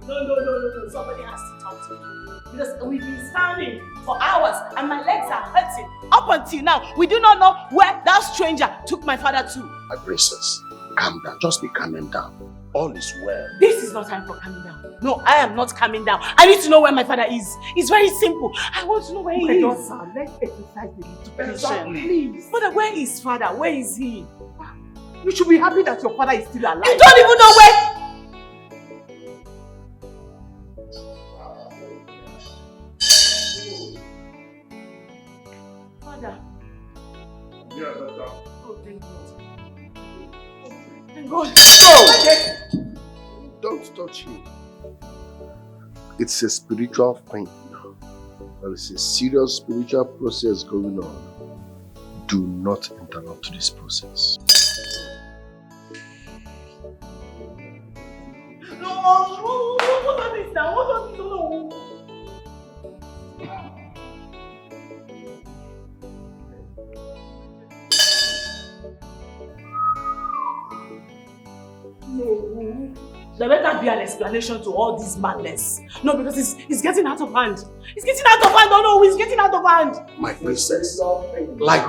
No. Somebody has to talk to me. Because we've been standing for hours and my legs are hurting. Up until now, we do not know where that stranger took my father to. My princess, calm down. Just be calming down. All is well. This is not time for calming down. No, I am not calming down. I need to know where my father is. It's very simple. I want to know where he is. Daughter, let's exercise the little patience. Please. Father, where is father? Where is he? You should be happy that your father is still alive. You don't even know where. Father. Yeah, daughter. Oh, thank God. Thank God. No! Don't touch him. It's a spiritual thing. There is a serious spiritual process going on. Do not interrupt this process. No, what on this now? What on this? No. No. There better be an explanation to all this madness. No, because it's getting out of hand. It's getting out of hand. Oh no, it's getting out of hand. My princess, like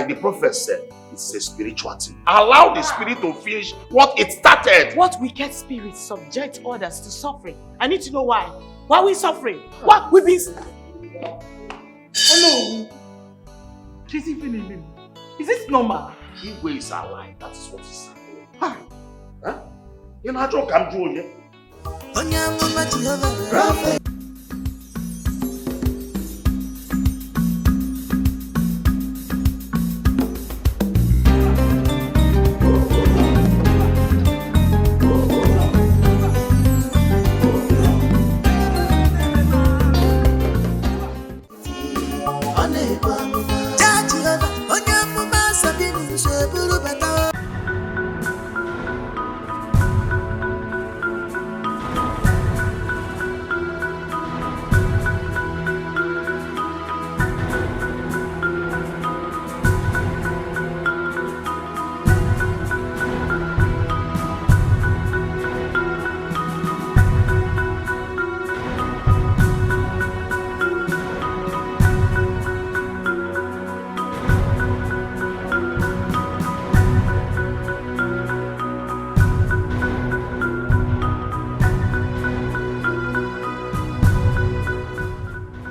the prophet said, it's a spiritual thing. Allow the spirit to finish what it started. What wicked spirits subject others to suffering? I need to know why. Why are we suffering? Why we be? Oh no. She's even in him. Is this normal? He is alive. That is what he's saying. Huh? You know, I don't come to you.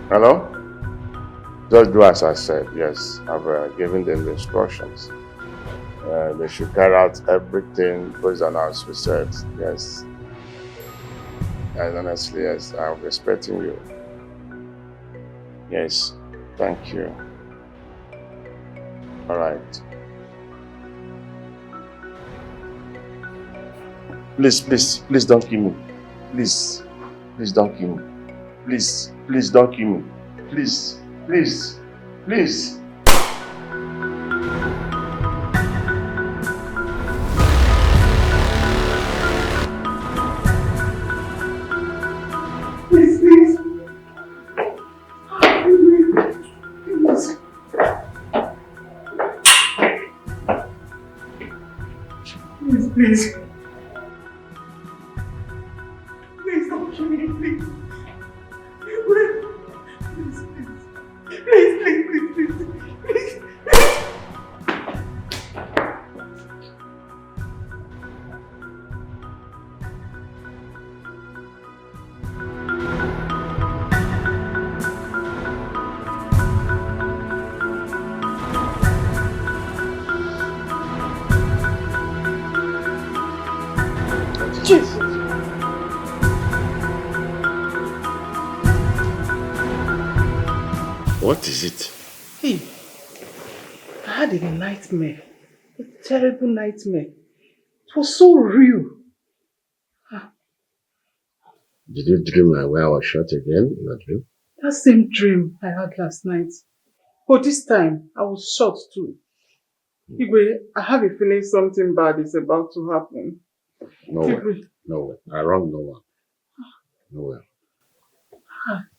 Hello? Just do as I said, yes. I've given them the instructions. They should carry out everything based on as we said, yes. And honestly, yes, I'm expecting you. Yes, thank you. All right. Please don't kill me. Please don't kill me. Please don't kill me. Please. Please. Please, Please don't kill me, please. Please. Jesus. what is it? Hey, I had a nightmare. A terrible nightmare. It was so real. Did you dream where I was shot again in your dream? That same dream I had last night. But this time, I was shot too. Igwe, I have a feeling something bad is about to happen. Nowhere. I wrong no one.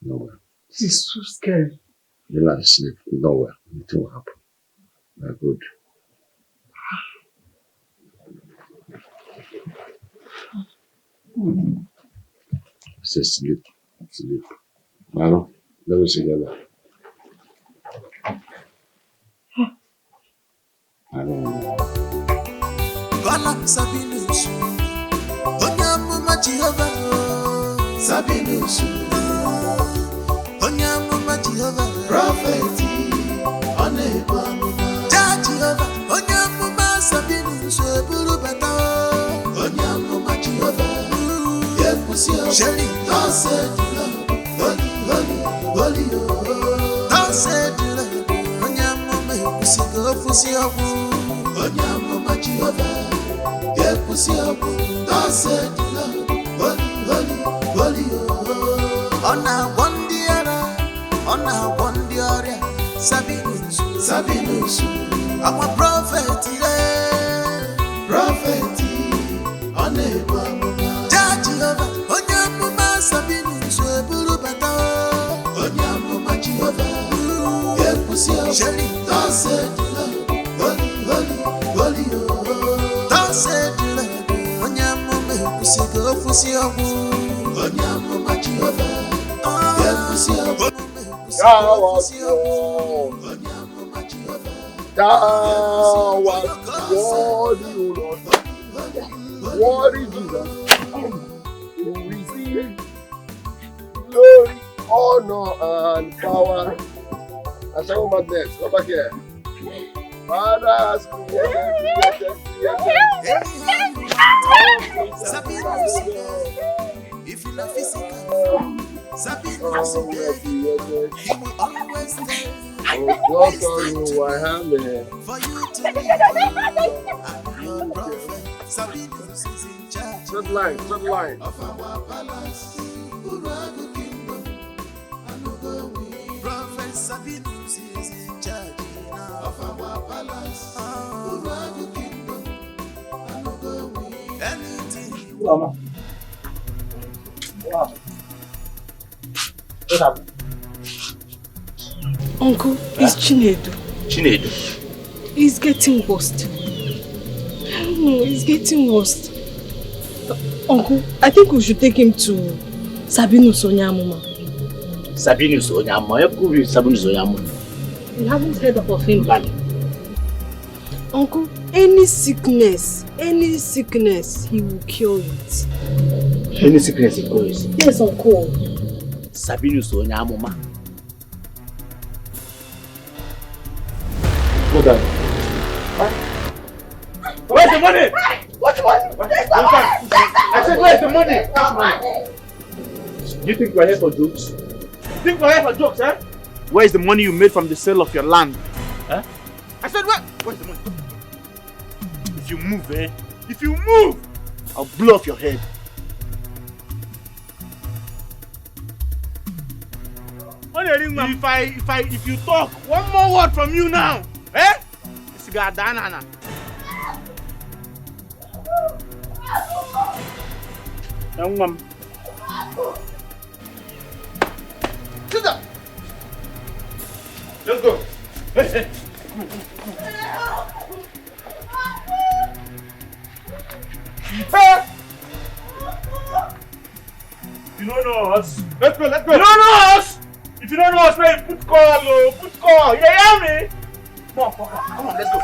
Nowhere. This is so scary. You're not asleep. Nowhere. Nothing will happen. We're good. Say sleep. Sleep. Maro, let me see together. I don't know. Sabinus. Onyamuma Jehovah. Sabinus. Onyamuma Jehovah. Prophet. Onebamuma. Jehovah. Onyamuma Sabinus. Buru bata. Onyamuma Jehovah. Yepusia. Shelly. Don't say holy. Don't say Onyamuma Yepusia. Fusia. Onyamuma Jehovah. Yepusia. Don't say holy. Ona one diara. Sabinus. I'm a prophet. Prophet. Onebamuma. Jehovah. Onyamuma Sabinus. Buru bata. Onyamuma Jehovah. Yepusia. Shelly. Don't say holy. Don't say Onyamuma Yepusia. Fusia. Onyamuma Jehovah. Yepusia. Thou was worthy, O Lord. Worthy Jesus. You receive glory, honor, and power. I said, oh my goodness, come back here. Father has created. If you love physical, Sabinus, he will always stay. Oh, God, I am here. For you to be your prophet. Sabinus is in charge. Straight line. Of our palace, Urago kingdom, Prophet Sabinus is in charge now. Of our palace, Urago kingdom, anything. Mama. Wow. What happened? Uncle, it's Chinedu. Chinedu? He's getting worse. I don't know, he's getting worse. Uncle, I think we should take him to Sabinus Onyamuma. Sabinus Onyamuma? Who is Sabinus Onyamuma? You haven't heard of him? Valley. Uncle, any sickness, he will cure it. Any sickness he cures? Yes, Uncle. Sabinus Onyamuma. Hold on. Where's the money? What money? I said, where's the money? You think we're here for jokes? Eh? Where's the money you made from the sale of your land? Huh? I said, where's the money? If you move, If you move, I'll blow off your head. If you talk one more word from you now, this guy Danana. Young mom. Sit down. Let's go. Hey. You don't know us. Let's go. You don't know us. If you don't know us, man, put call. You hear me? Come on, let's go.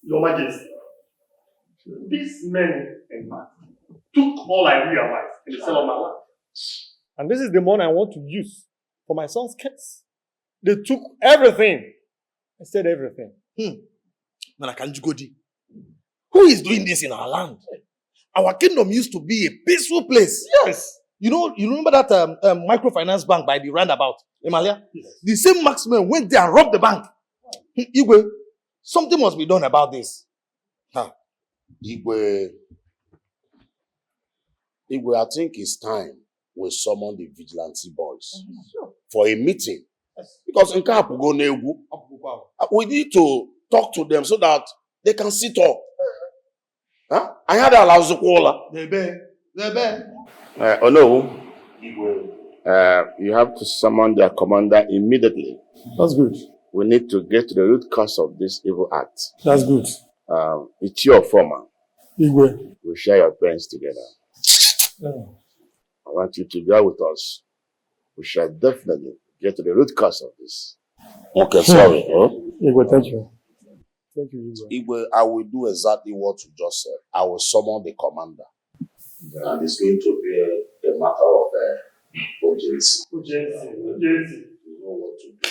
Your Majesty, these men and man took all I realized in the sale of my land. And this is the money I want to use for my son's case. They took everything. I said everything. Nanakanjugodi, who is doing this in our land? Our kingdom used to be a peaceful place. Yes. You remember that microfinance bank by the roundabout, Emalia? Yes. The same marksmen went there and robbed the bank. Igwe, something must be done about this. Igwe, I think it's time we summon the vigilante boys for a meeting. Because in Kapu go Negu, We need to talk to them so that they can sit up. Huh? I had a lousy caller. Oh no. You have to summon their commander immediately. That's good. We need to get to the root cause of this evil act. That's good. It's your former. Igwe. We share your brains together. Yeah. I want you to go with us. We shall definitely get to the root cause of this. Okay, sorry. Huh? Igwe, thank you. Thank you, Igwe. Igwe, I will do exactly what you just said. I will summon the commander. And it's going to be a matter of urgency. Urgency. You know what to do.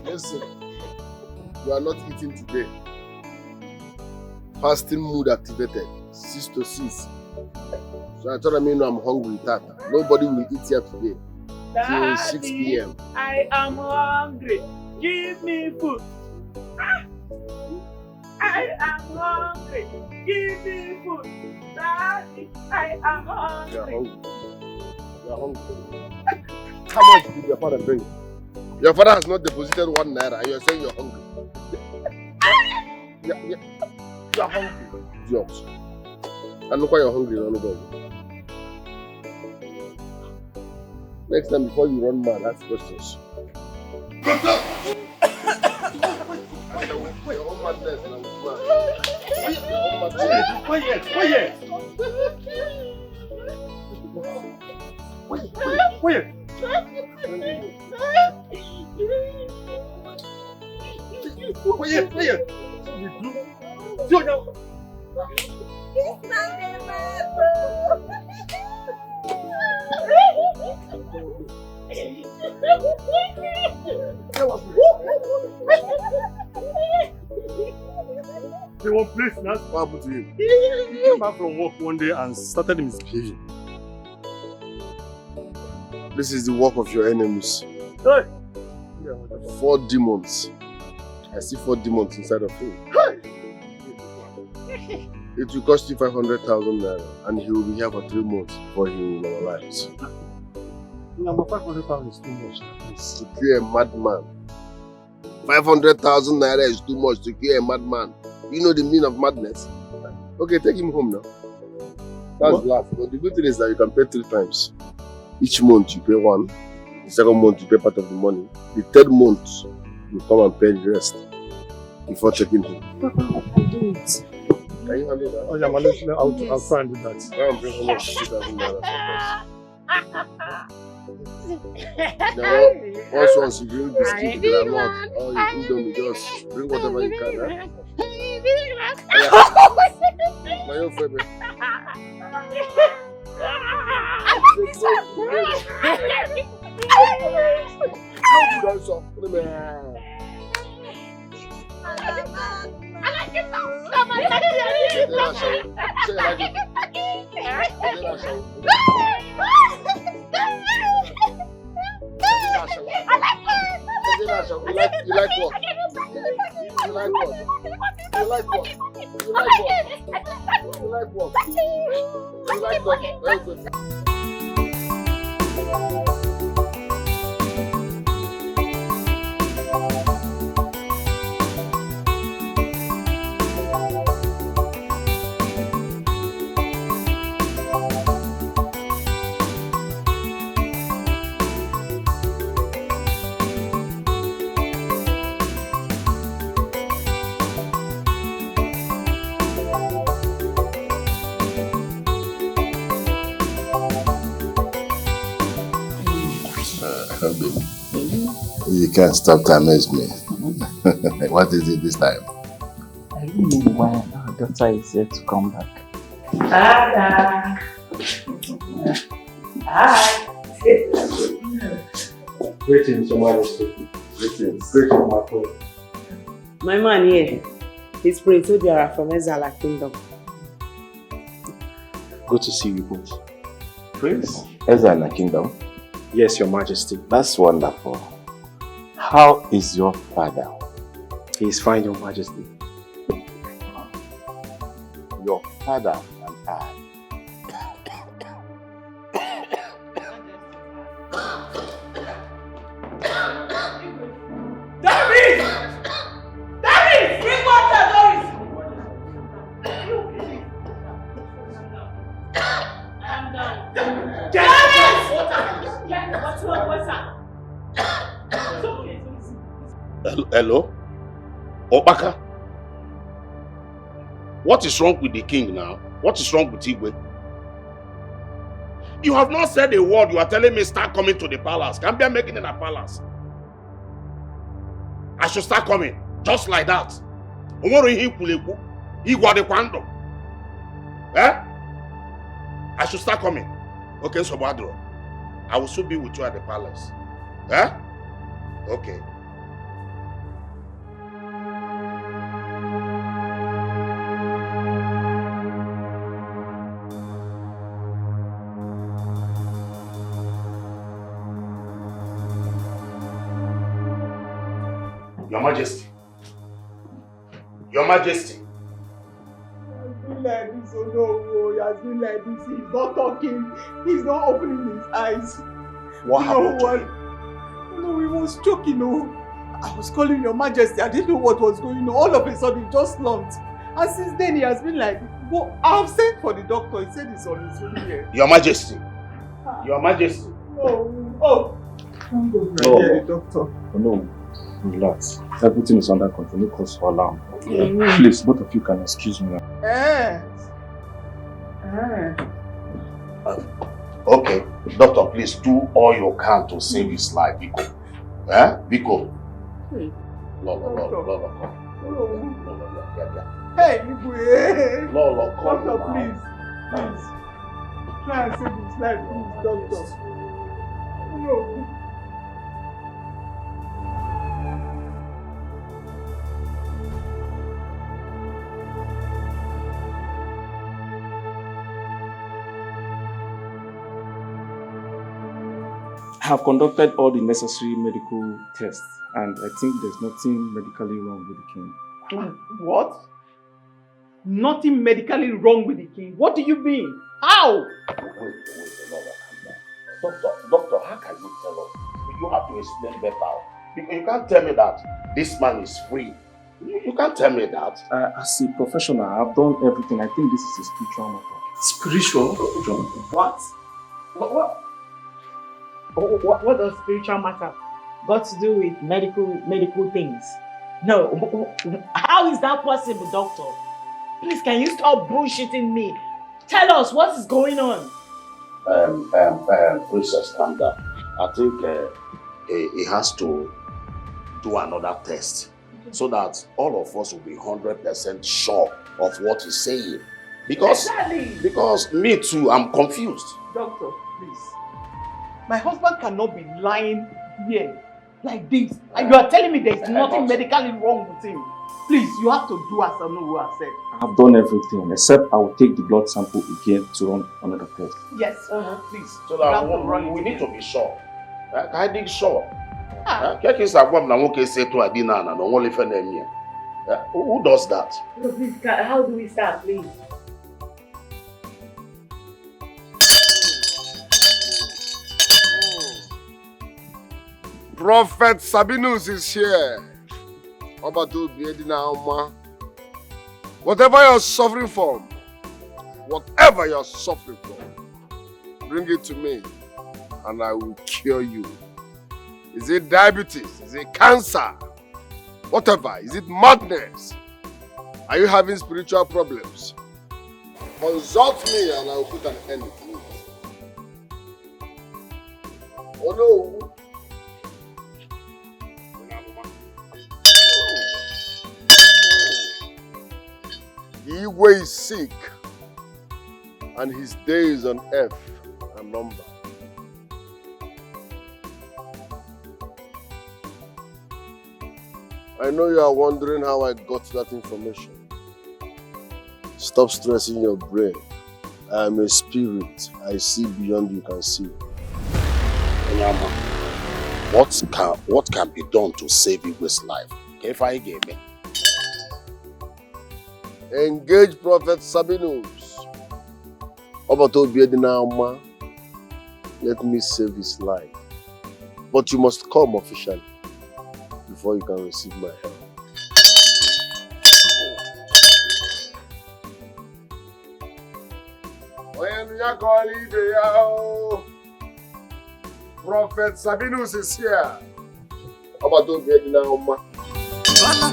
Listen, you are not eating today. Fasting mood activated, 6 to 6. So I told him, I'm hungry, Tata. Nobody will eat here today. Till 6 p.m. I am hungry. Give me food. I am hungry. Give me food. Daddy, I am hungry. You are hungry. You are hungry. How much did your father bring? Your father has not deposited 1 naira and you are saying you're hungry. You are hungry. Jobs. And look why you're hungry, nobody. Next time before you run mad, ask questions. Your own madness and I'm mad. Your own madness. Quiet. They were placed now. What happened to him? He came back from work one day and started misbehaving. This is the work of your enemies. Hey! 4 demons. I see 4 demons inside of him. It will cost you 500,000 naira and he will be here for 3 months before he will normalize. Number 500,000 is too much. To kill a madman. 500,000 naira is too much to kill a madman. You know the meaning of madness? Okay, take him home now. That's laugh. But the good thing is that you can pay 3 times. Each month you pay 1. The second month you pay part of the money. The 3rd month you come and pay the rest before taking him. Papa, I can do it. Can you handle that? Oh, yeah, I'll try and do that. Now I'm bringing home 50,000 naira. Now, once you bring biscuit, granola, or you indomie, just bring whatever you can. Eh? Now you're baby. You like what? You like what? You like what? You like what? You like what? You like what? Very good. You can't stop to amaze me. What is it this time? I don't know why our daughter is yet to come back. Hi. Greetings, Your Majesty. Greetings, my friend. My man here is Prince Obiara from Ezala Kingdom. Good to see you both. Prince, Ezala Kingdom? Yes, Your Majesty. That's wonderful. How is your father? He is fine, Your Majesty. Your father and I. Doris! Doris! Bring water, Doris! Calm down. Doris! What's up? It's okay. Hello? Opaka? What is wrong with the king now? What is wrong with Igwe? You have not said a word. You are telling me start coming to the palace. Can't be making in a palace. I should start coming. Just like that. Eh? I should start coming. Okay, so Badro. I will soon be with you at the palace. Eh? Okay. Your Majesty. Your Majesty. He has been like this, oh no, he has been like this. He's not talking. He's not opening his eyes. What happened to him? No, he was choking, no. I was calling Your Majesty. I didn't know what was going on. All of a sudden, he just slumped. And since then, he has been like, well, I have sent for the doctor. He said he's on his way here. Your Majesty. Your Majesty. Oh. Thank God, No. the doctor. Oh, no, relax. Everything is under control. No cause for alarm. Please, both of you can excuse me now. Okay, doctor, please do all you can to save his life, Biko. Eh? Biko. Hey, Igwe. come Doctor, now. please. Try and save his life, please, doctor. No. I have conducted all the necessary medical tests and I think there's nothing medically wrong with the king. What? Nothing medically wrong with the king? What do you mean? How? Doctor, how can you tell us? You have to explain better. You can't tell me that this man is free. You can't tell me that. As a professional, I've done everything. I think this is a spiritual matter. Spiritual? John. What? What does spiritual matter got to do with medical things? No. How is that possible, doctor? Please, can you stop bullshitting me? Tell us what is going on. Princess, calm down. I think he has to do another test so that all of us will be 100% sure of what he's saying. Because me too, I'm confused. Doctor, please. My husband cannot be lying here like this. And you are telling me there's nothing medically wrong with him. Please, you have to do as I know who I said. I've done everything except I will take the blood sample again to run another test. Yes, please. So that we need to be sure. I think sure. Who does that? No, please, how do we start, please? Prophet Sabinus is here. Whatever you're suffering from, bring it to me and I will cure you. Is it diabetes? Is it cancer? Whatever. Is it madness? Are you having spiritual problems? Consult me and I will put an end to it. Oh no! Igwe is sick and his days on earth are numbered. I know you are wondering how I got that information. Stop stressing your brain. I am a spirit. I see beyond you can see. Onyama, what can be done to save Igwe's life? If I gave me. Engage Prophet Sabinus. Let me save his life. But you must come officially before you can receive my help. Prophet Sabinus is here.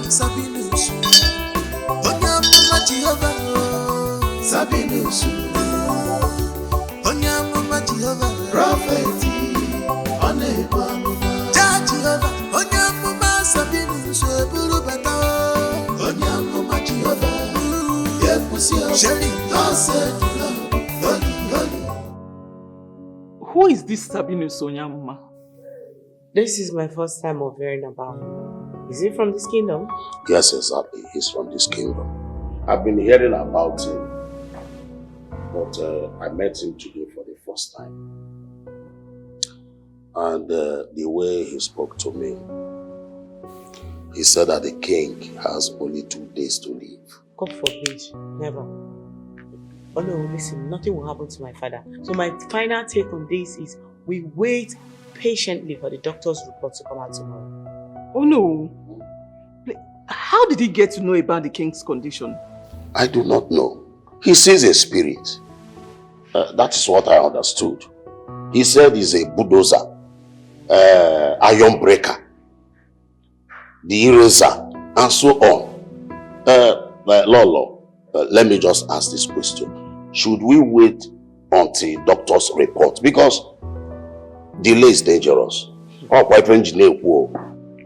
Sabinus. Onyamuma Jehovah. Sabinus. Onyamuma Jehovah. Prophet. Onebamuma. Jehovah. Onyamuma Sabinus. Burubata. Onyamuma Jehovah. Yepusi. Sheri. Who is this Sabinus Onyamuma? This is my first time of hearing about him. Is he from this kingdom? Yes, exactly. He's from this kingdom. I've been hearing about him, but I met him today for the first time. And the way he spoke to me, he said that the king has only 2 days to live. God forbid. Never. Oh no, listen, nothing will happen to my father. So my final take on this is we wait patiently for the doctor's report to come out tomorrow. Oh no. How did he get to know about the king's condition? I do not know. He sees a spirit. That is what I understood. He said he's a bulldozer, iron breaker, the eraser, and so on. Lolo, let me just ask this question. Should we wait until doctor's report? Because delay is dangerous.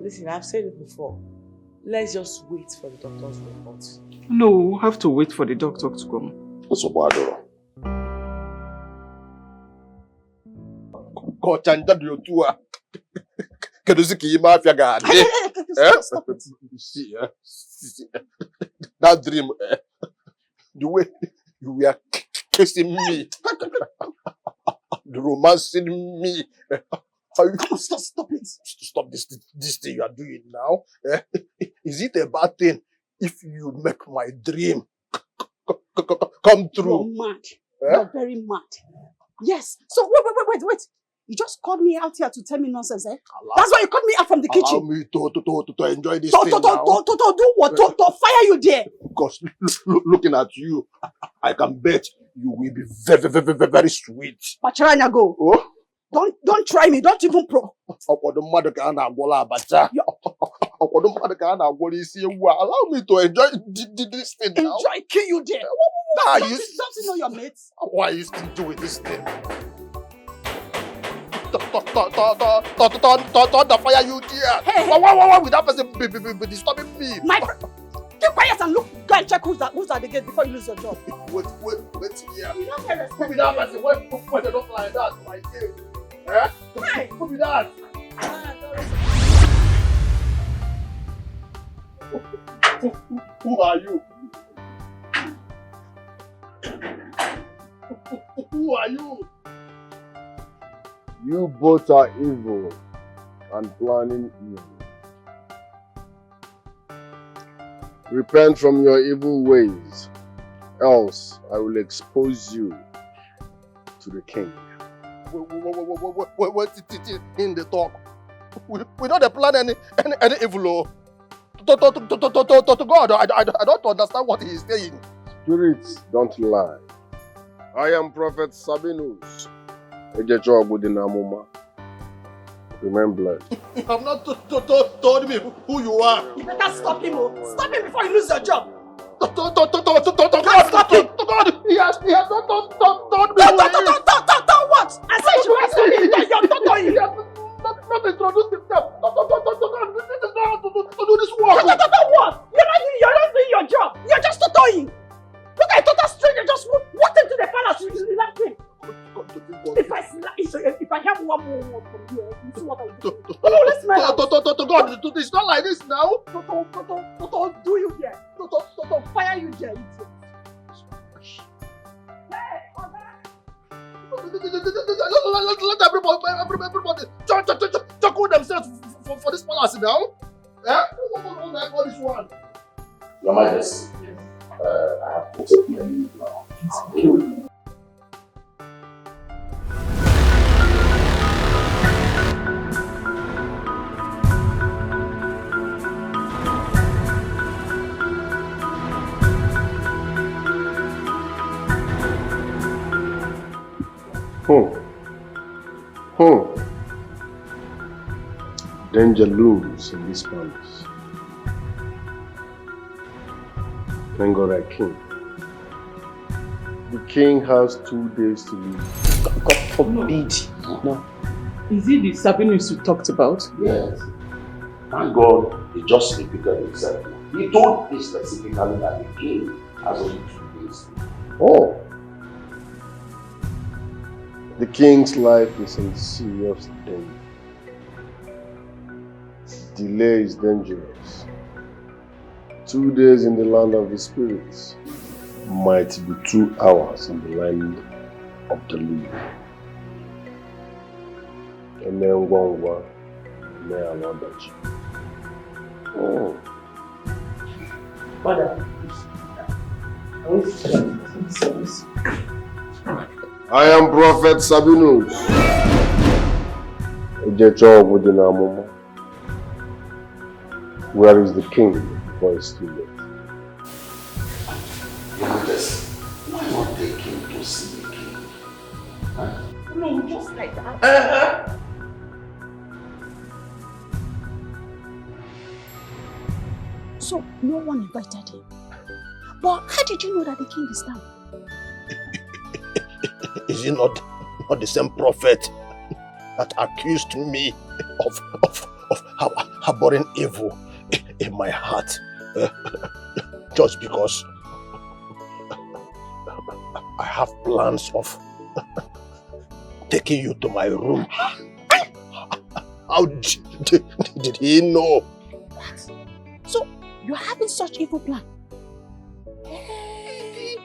Listen, I've said it before. Let's just wait for the doctor's report. No, we'll have to wait for the doctor to come. That dream, the way you were kissing me, the romancing me. Stop it. Stop this thing you are doing now. Is it a bad thing if you make my dream come true? You're mad. You're very mad. Yes. So wait. You just called me out here to tell me nonsense, eh? That's why you called me out from the kitchen. Allow me to enjoy this thing now. To do what? To fire you there. Because looking at you, I can bet you will be very sweet. Pacharanya, go. Oh? Don't try me. Don't even pro. Allow me to enjoy this thing now. Enjoy, kill you there. Don't you know your mates? Why are you still doing this thing? To fire you there. Hey. Why would that person be disturbing me? My friend, keep quiet and look. Go and check who's at the gate before you lose your job. Wait here. You don't get respect. Who be that person? Why they don't like that? My game. Eh? Hey. Who be that? Who are you? Who are you? You both are evil and planning evil. Repent from your evil ways, else I will expose you to the king. What's in the talk? We don't plan any evil. To God, I don't understand what he is saying. Spirits don't lie. I am Prophet Sabinus. Remain blessed. You have not told me who you are. You better stop him. Stop him before you lose your job. To God, he has not told me. What? I said you must stop him. You're not doing it. Not introduce himself. This is not how to do this work. What? You're not doing your job. You're just totoing. Look at a total stranger just walked into the palace with the last thing. If I have one more word from you, you see what I will do. No, let's smell out. To God, it's not like this now. Toto, do you there? Toto, fire you there. Hey, let everybody chuckle themselves for this palace now. What I call this one? Your Majesty, I have to take my leave now. Danger looms in this palace. Thank God I came. The king has 2 days to leave. God forbid. No. Is it the Sabinus you talked about? Yes. Thank God he just repeated himself. He told me specifically that the king has only 2 days. Oh. The king's life is in serious danger. Delay is dangerous. 2 days in the land of the spirits might be 2 hours in the land of the living. And then one may another. Oh. Father, I am Prophet Sabinus. Where is the king before it's too late? Yes. Why not take him to see the king? Huh? No, just like that. So, no one invited him. But how did you know that the king is down? Is he not the same prophet that accused me of harboring evil in my heart just because I have plans of taking you to my room? How did he know? What? So, you're having such evil plan?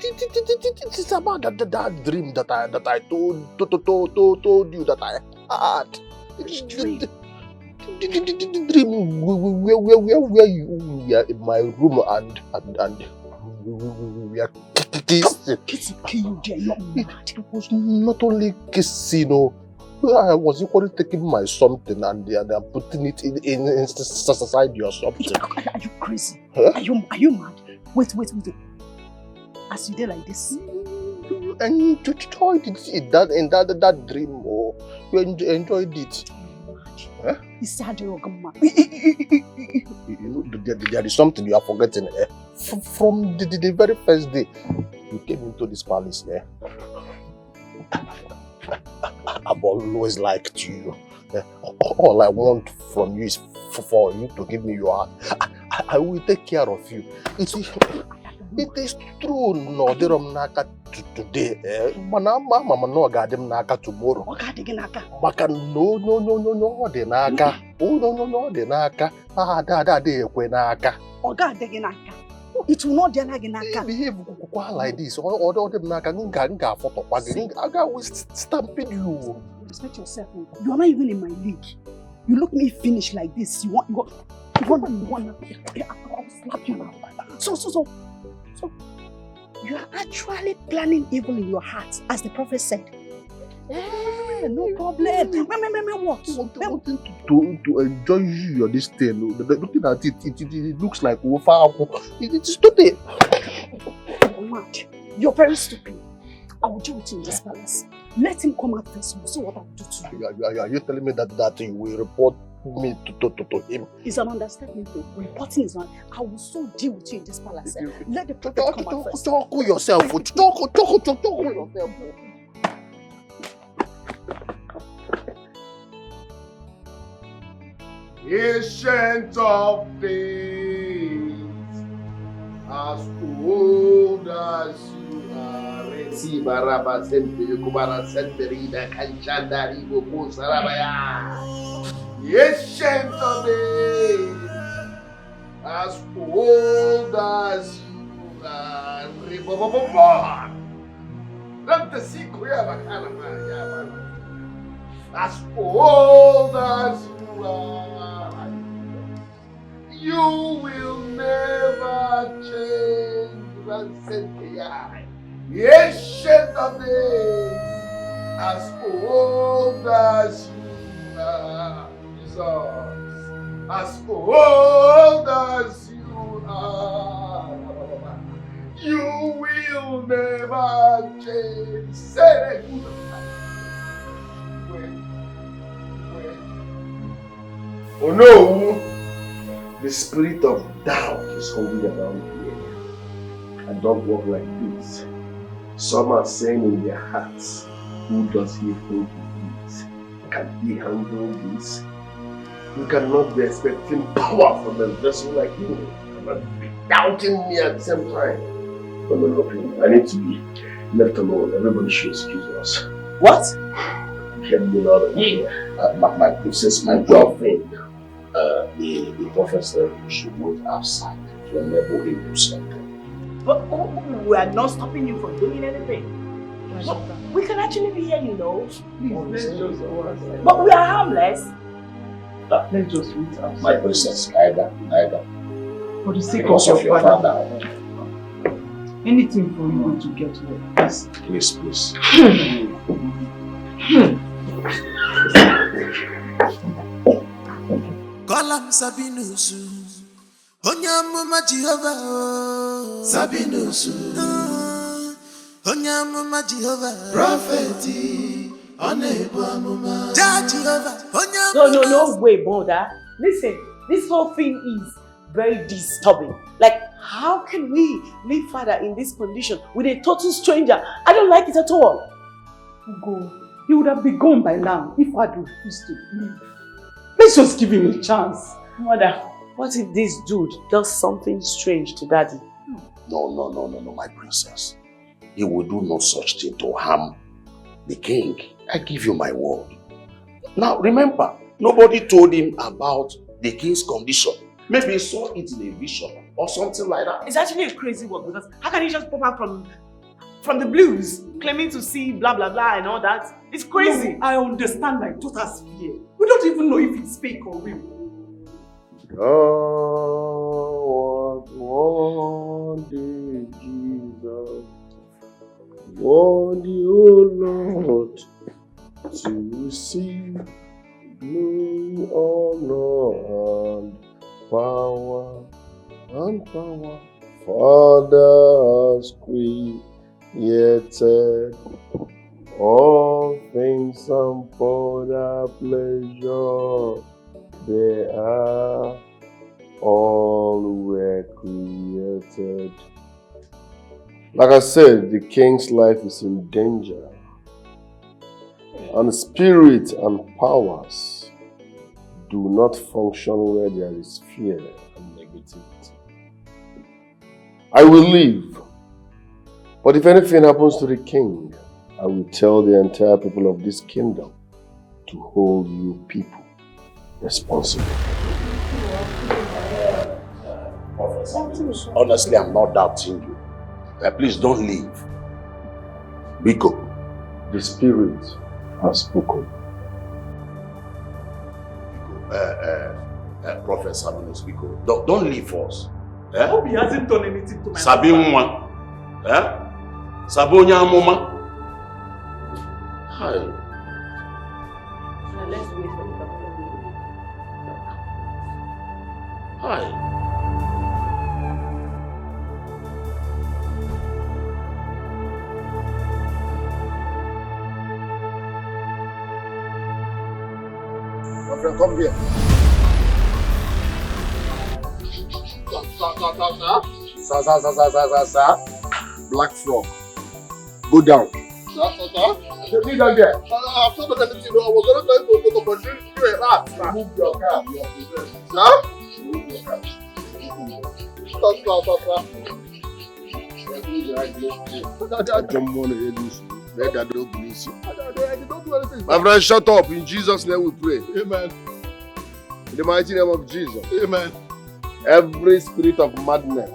It's about that dream that I told you that I had. The dream where you were in my room and we were kissing. It was not only kissing, I was equally taking my something and putting it inside your something. Are you crazy? Huh? Are you mad? Wait. As you did like this. You enjoyed it in that dream, or you enjoyed it. Huh? There is something you are forgetting. From the very first day you came into this palace, I've always liked you. All I want from you is for you to give me your heart. I will take care of you. It is true, no, they don't naka today. Mama no gadem naka tomorrow. Maka no, de naka. Oh no, de naka. De kwe naka. It will not be naka. Behave like this. Or them naka nga photo pagin. I will stampede you. Respect yourself. You are not even in my league. You look me finish like this. You want I'll slap you now. So you are actually planning evil in your heart, as the prophet said. No problem. What? Wanting to enjoy you this thing. Looking at it looks like it is today. You're mad. You're very stupid. I will deal with you in this palace. Let him come out first. We'll see what I will do to you. Are you telling me that you will report me to him? It's an understatement though. Reporting is not. I will so deal with you in this palace. Let the prophet come out first. Talk yourself. Talk yourself. Ancient of days, as old as you are, Resi Baraba Sente Kubara Senterida Kanchandari Bopo Sarabaya. Ancient of days, as old as you are, Ribobobo. Let the Sikuya Bakana. As old as you are. You will never change, Cynthia. The ancient of days, as old as you are, Jesus, as old as you are, you will never change. Say it. When. Oh no! The spirit of doubt is hovering around here. And don't walk like this. Some are saying in their hearts, who does he think he is? Can he handle this? You cannot be expecting power from a vessel like you. But doubting me at the same time. No. I need to be left alone. Everybody should excuse us. What? Get me out of here. My princess, my girlfriend. The professor should wait outside to enable him to something. But we are not stopping you from doing anything. We can actually be here, you know. Please, let's just go outside. But we are harmless. Let's just wait outside. My princess, neither. For the sake Because of your father. Anything for you to get well. Please. Call him Sabinus. Onyamuma Jehovah. Sabinus. Onyamuma Jehovah. Prophet. Onebamuma. Jehovah. No, wait, brother. Listen, this whole thing is very disturbing. Like, how can we leave father in this condition with a total stranger? I don't like it at all. Go. He would have been gone by now if I refused to leave. Let's just give him a chance. Mother, what if this dude does something strange to daddy? No, my princess. He will do no such thing to harm the king. I give you my word. Now, remember, nobody told him about the king's condition. Maybe he saw it in a vision or something like that. It's actually a crazy work because how can he just pop out from the blues claiming to see blah blah blah and all that? It's crazy. No, I understand my daughter's fear. We don't even know if he's fake or real. Oh, what one day, Jesus, want you, Lord, to see glory, honor, and power, Father has created all things and for their pleasure. They are all were created. Like I said, the king's life is in danger. And spirit and powers do not function where there is fear and negativity. I will leave. But if anything happens to the king, I will tell the entire people of this kingdom to hold you people responsible. Honestly, I'm not doubting you. Please don't leave. Biko. The spirit has spoken. Prophet Sabinus, Biko. Don't leave us. I hope he hasn't done anything to my Sabinwa. Sabonya Moma. Hi. Let's wait for the doctor. Hi. My friend, come here. Sir. Black frog. Go down. Sir. Leave that there. I'm not going to let you know. I was going to go to the machine. You a rat. Move your car. Sir? Move your car. I don't want to hear this. My friend, shut up. In Jesus' name we pray. Amen. In the mighty name of Jesus. Amen. Every spirit of madness.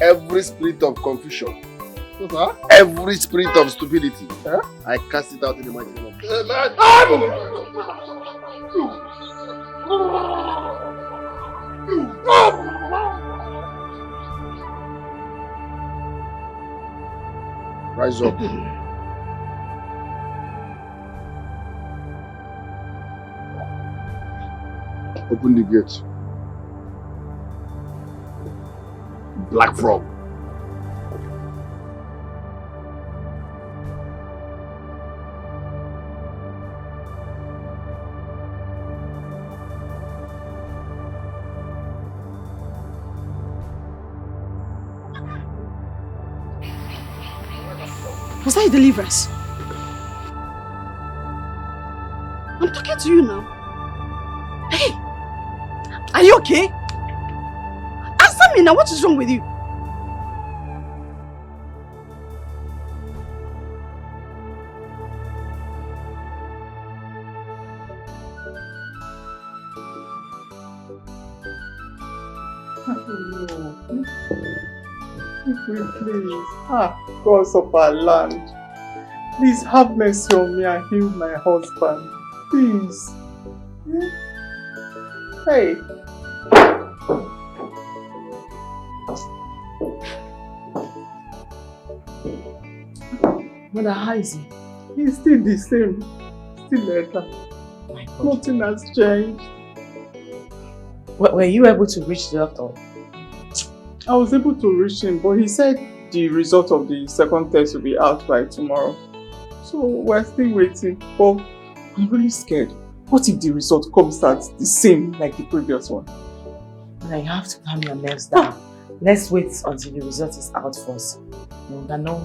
Every spirit of confusion. Every spirit of stupidity. I cast it out in the mighty name of Jesus. Amen. Rise up. Open the gate. Black Frog. Was that a deliverance? I'm talking to you now. Hey! Are you okay? Answer me now, what is wrong with you? Please, gods of our land, please have mercy on me and heal my husband. Please. Hey. Mother, how is he? He's still the same. Still like that. Nothing has changed. Were you able to reach the doctor? I was able to reach him, but he said the result of the second test will be out by tomorrow. So we're still waiting. But I'm really scared. What if the result comes out the same like the previous one? Mother, you have to calm your nerves down. Let's wait until the result is out first. You can know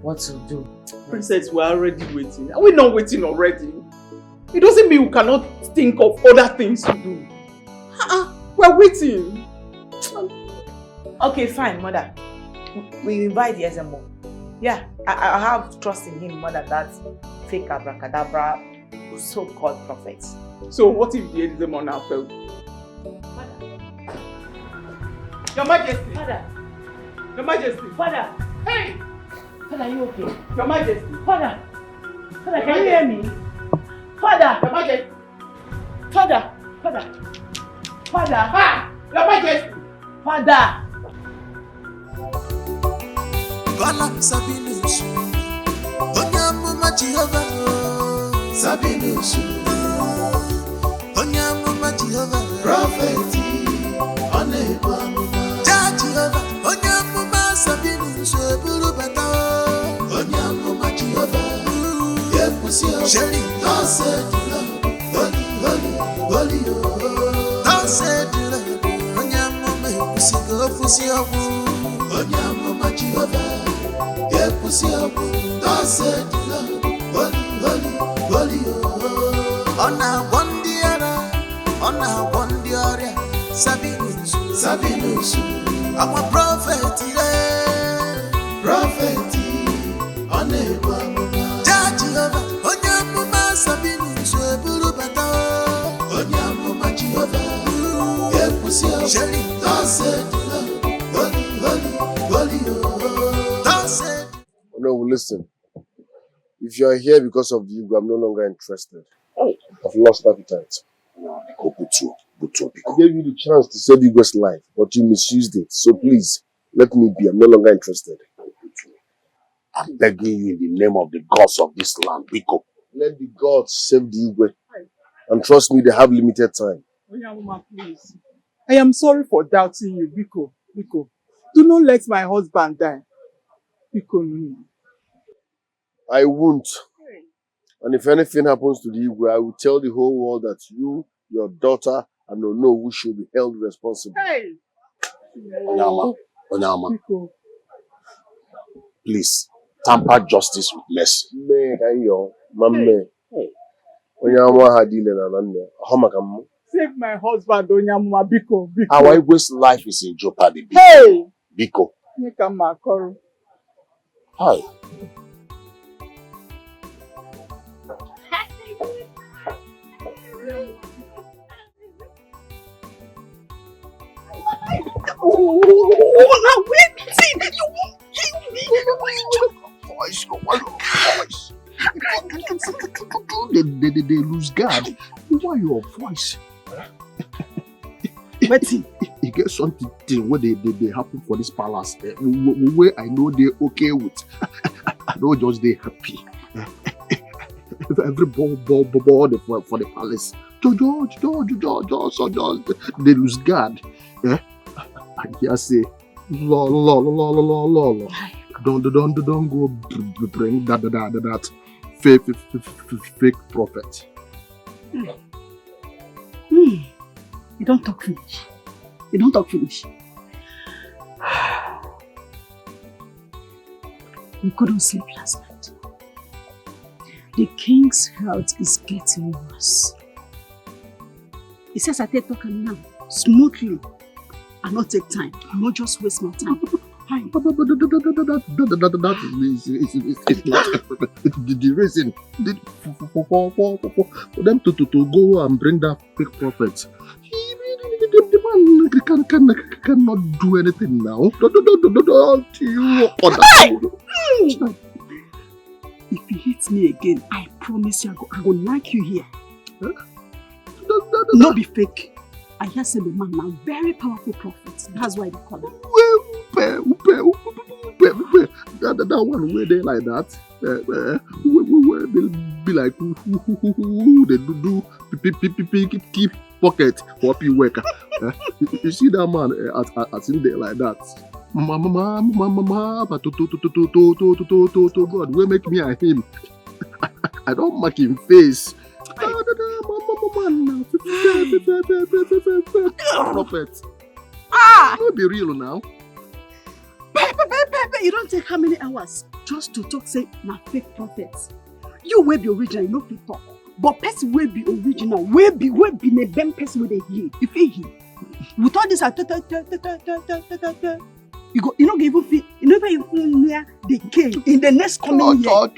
what to do. Princess, we're already waiting. Are we not waiting already? It doesn't mean we cannot think of other things to do. We're waiting. Okay, fine, Mother. We invite the SMO. Yeah, I have trust in him more than that fake abracadabra so-called prophet. So what if the SMO now failed? Your Majesty! Father! Your Majesty! Father! Hey! Father, are you okay? Your Majesty! Father! Father, can you hear me? Father! Your Majesty! Father! Father! Father! Your Majesty! Father! Bala Sabinus, Onyamuma Jehovah, Sabinus, Onyamuma Jehovah, Prophet, Onebamuma, Jehovah, Onyamuma Sabinus, Burubata, Onyamuma Jehovah, Yepusia, Shelly, Dase, Holy, Dase, Onyamuma, Fusia, Onyamuma Jehovah. Sabinus, I'm a prophet, prophet, Jehovah, Onyamuma Sabinus, Burubata, Onyamuma Jehovah, Shelly, No, listen. If you are here because of the Igbo, I'm no longer interested. I've lost appetite. I gave you the chance to save Igbo's life, but you misused it. So please, let me be. I'm no longer interested. I'm begging you in the name of the gods of this land, Biko. Let the gods save the Igbo. And trust me, they have limited time. Onyamuma, please. I am sorry for doubting you, Biko. Biko. Do not let my husband die. Biko, no. I won't. And if anything happens to the Igwe, I will tell the whole world that you, your daughter, and Onowu should be held responsible. Hey! Onyama, please, tamper justice with mercy. Save my husband, Onyamuma, Biko, Biko. Our Igwe's life is in jeopardy, Biko. Hey! Biko. Hi. Now waiting! You won't kill me! Voice, they lose guard. Why your voice? Wetin? It gets something where they happen for this palace. Where I know they're okay with. I know just they happy. Every ball for the palace. George, they lose guard. I just say, lol. Don't go bring that fake prophet. You don't talk finish. You couldn't sleep last night. The king's health is getting worse. He says I take talk now, smoothly, and not take time. Not just waste my time. That is the reason for them to go and bring that fake prophet. The man cannot do anything now. If he hits me again, I promise you I will knock you here. Not be fake. I hear say the man now very powerful prophet. That's why they call him. That one where they like that. Where they'll be like they do keep pocket for people worker. You see that man as in there like that. Mama, but to God, where make me and him? I don't mark him face. Prophet. Don't be real now. You don't take how many hours just to talk say na fake prophets. You will be original, you know fit talk. But person will be original, will be the best person with a heal. If he heal, with all this you go, you know even feel, you never even near the king in the next coming year.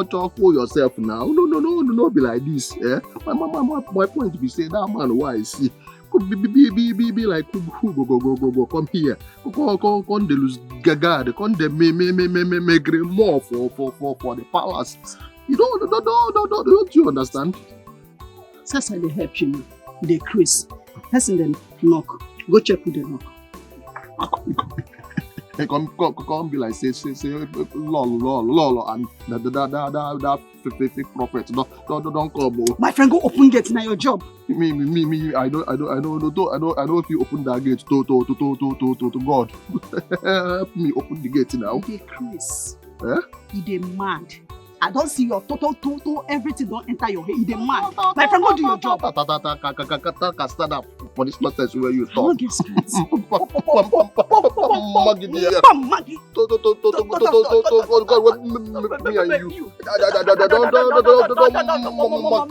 Talk for yourself now. No, be like this. Eh? My point be say that man wise. Be like go come here. Come they lose gaga. Come they make more for the palace. You don't you understand? That's how they help you now. They Chris. Person them knock. Go check who they knock. Come be like say lol and that fake prophet don't come. My friend, go open gate now your job. Me I know if you open that gate to God. Help me open the gate now. They Chris. Eh? They mad. I don't see your total everything don't enter your head. You're mad. My friend, go do your job. Stand up for this process where you talk. I don't get straight. Maggie. Me and you. Don't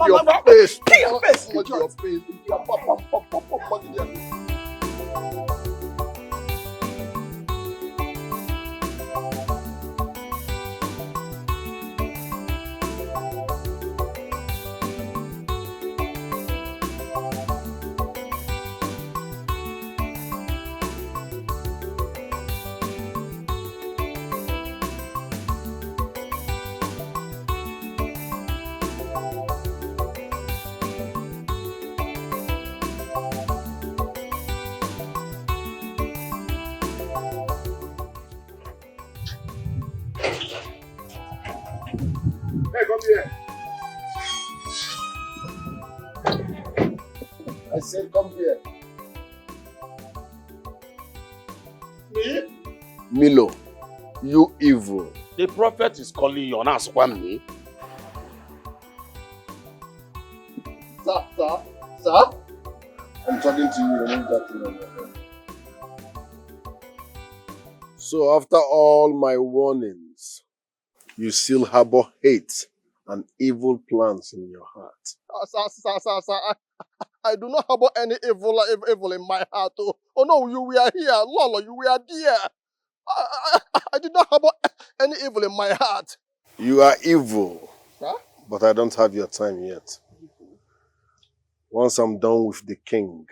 your face. Your face. I said, come here. Me? Milo, you evil. The prophet is calling you on us, me. Sir? I'm talking to you. Remove that thing on your head. So after all my warnings, you still harbor hate and evil plans in your heart. Sir, I do not harbor any evil in my heart. Oh no, you were here. Lolo, you were there. I did not harbor any evil in my heart. You are evil. Huh? But I don't have your time yet. Once I'm done with the king,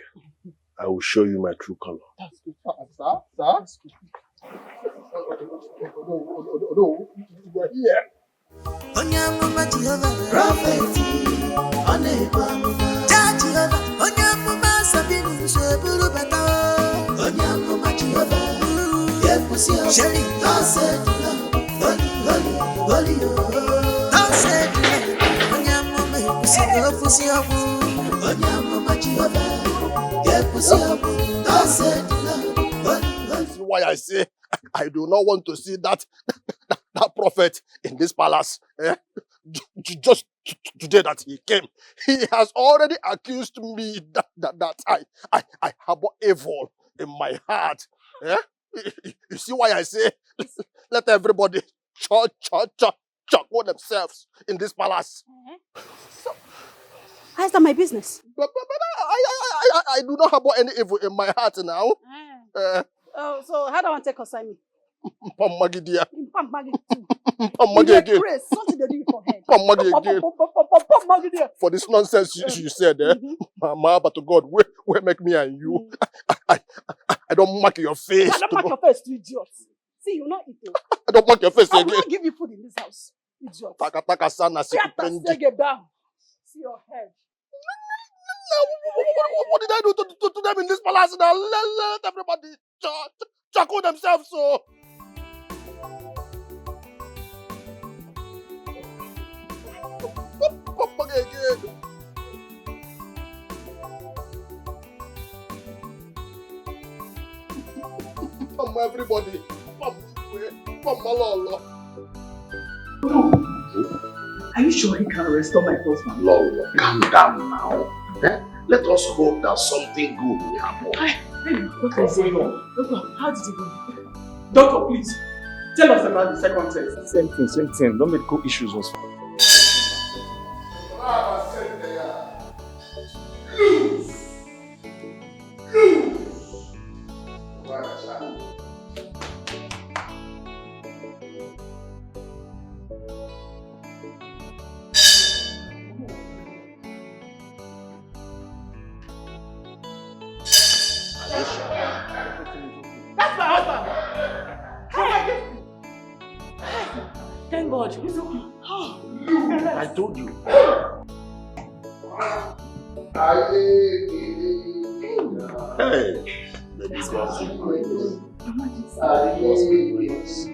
I will show you my true color. That's good. Sir? That's good. No, you are here. Prophet, Sabinus, That's why I say I do not want to see that prophet in this palace. Just today that he came, he has already accused me that I harbor evil in my heart. You see why I say let everybody chuckle themselves in this palace. So, how's that my business? But I do not harbor any evil in my heart now. So how do I want to take consign me? Pamagi dear. Pamagi too. Pamagi again. Something they do for head. Pamagi again. Pamagi dear. For this nonsense you said, Mama, but to God, where make me and you? I don't mark your face. I don't mark your face, you idiot. See, you not eating. I don't mark your face I again. will not give you food in this house, idiot. Taka sana Get down. See your head. What did I do to them in this palace now? Let everybody chuckle themselves so. Again. Everybody. Are you sure he can restore my husband? Lolo, calm down now. Let us hope that something good will happen. What is going on? Doctor, how did it go? Doctor, please, tell us about the second test. Same thing. No medical issues was found. That's my husband. Thank God. He's okay. I told you. Hey, the gospel praise. The gospel praise.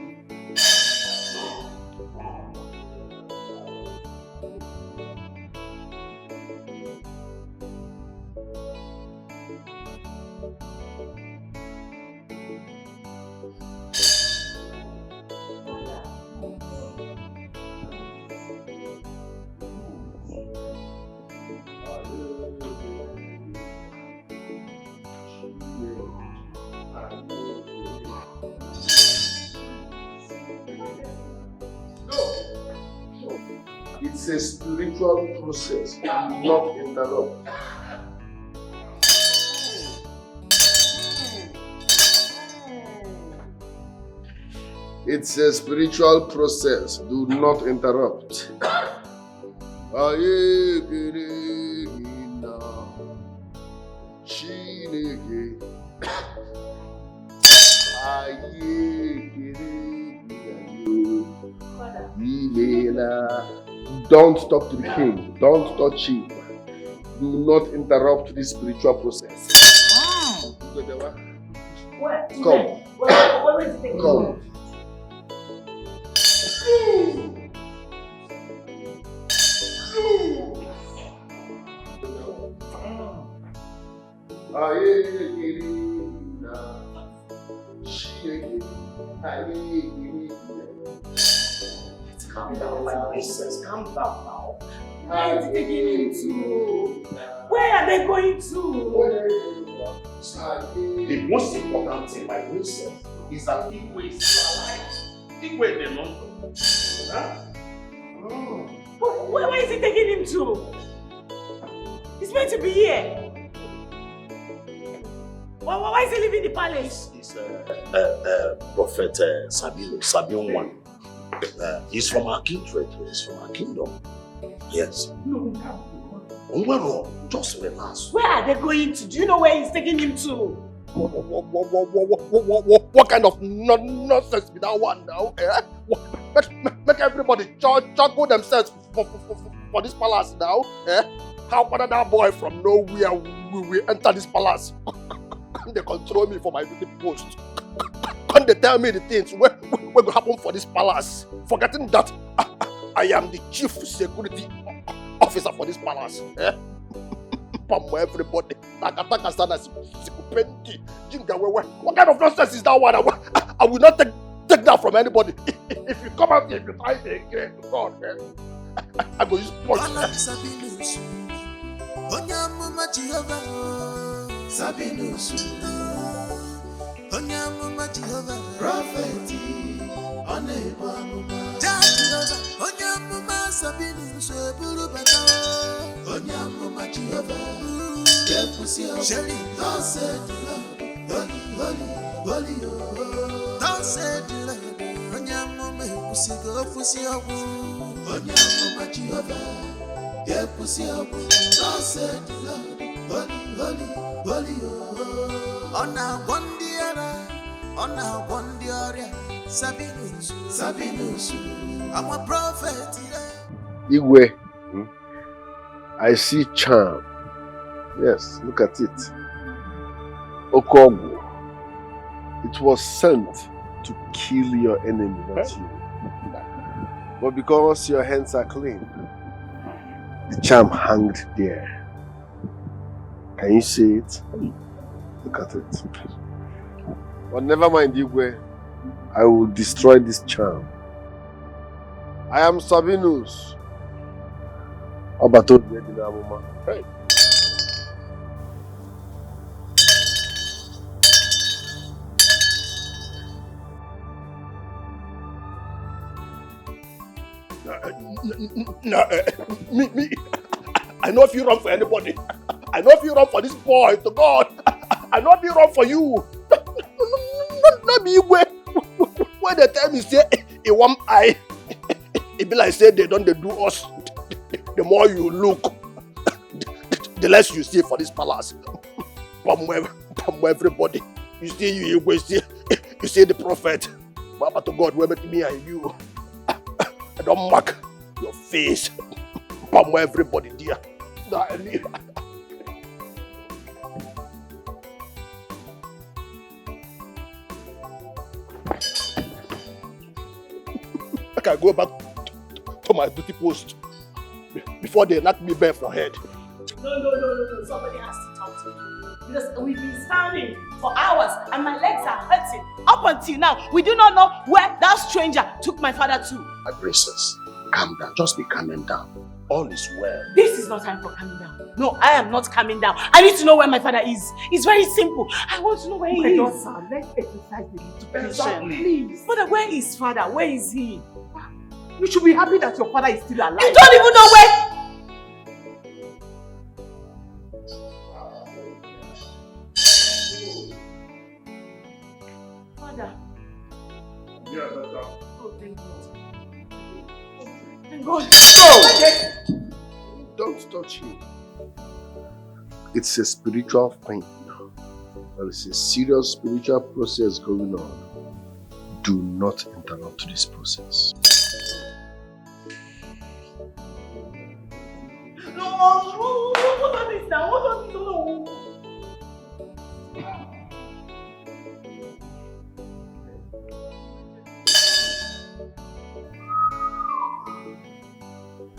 It's a spiritual process, not interrupt. It's a spiritual process, do not interrupt. Don't talk to the king. Don't touch him. Do not interrupt this spiritual process. Where? Come. Where is it? Come. Calm down, my princess. Calm down now. Where is it taking him to? Where are they going to? The most important thing, my princess, is that Igwe is still alive. Igwe in London. Huh? Where is he taking him to? He's meant to be here. Why is he leaving the palace? It's Prophet Sabinus one. He's from our kindred. He's from our kingdom. Yes. Well, just relax. Where are they going to? Do you know where he's taking him to? What kind of nonsense be that one now? Make everybody chuckle themselves for this palace now. How about that boy from nowhere will enter this palace? They control me for my post. they tell me the things what will happen for this palace, forgetting that I am the chief security officer for this palace. Eh? Everybody. What kind of nonsense is that one? I will not take that from anybody. If you come out here, if you find me again, God, man, I will use punch. Sabinus, Onyamuma Jehovah, Prophet, Onyamuma Sabinus, Burubata, Onyamuma Jehovah, Yepusi, Shelly, thou said, Holy, thou said, Onyamuma Pusigo, Pusiabu, Onyamuma Jehovah, Yepusi, thou said, Holy, on a one diara, Sabinus, I'm a prophet. Igwe, I see charm. Yes, look at it. Okogu. It was sent to kill your enemy, not you. But because your hands are clean, the charm hanged there. Can you see it? Look at it. But never mind, Igwe. I will destroy this charm. I am Sabinus. Hey. Me. I know if you run for anybody. I know if you run for this boy, to God. I know if you run for you. Not me. When they tell me, say, in one eye, it be like, say, they don't do us. The more you look, the less you see for this palace. From everybody. You see, you see the prophet. But to God, whoever me and you, I don't mark your face. From everybody, dear. I can go back to my duty post before they knock me bare for head. No. Somebody has to talk to me. Because we've been standing for hours and my legs are hurting. Up until now, we do not know where that stranger took my father to. My princess, calm down. Just be calming down. All is well. This is not time for calming down. No, I am not calming down. I need to know where my father is. It's very simple. I want to know where he is. Daughter, let's exercise the little patience, please. Father, where is father? Where is he? You should be happy that your father is still alive. You don't even know where. Father. Yeah, that's that. Oh, thank God. Thank God. No! Don't touch him. It's a spiritual thing. There is a serious spiritual process going on. Do not interrupt this process. No, what on this now? What on this?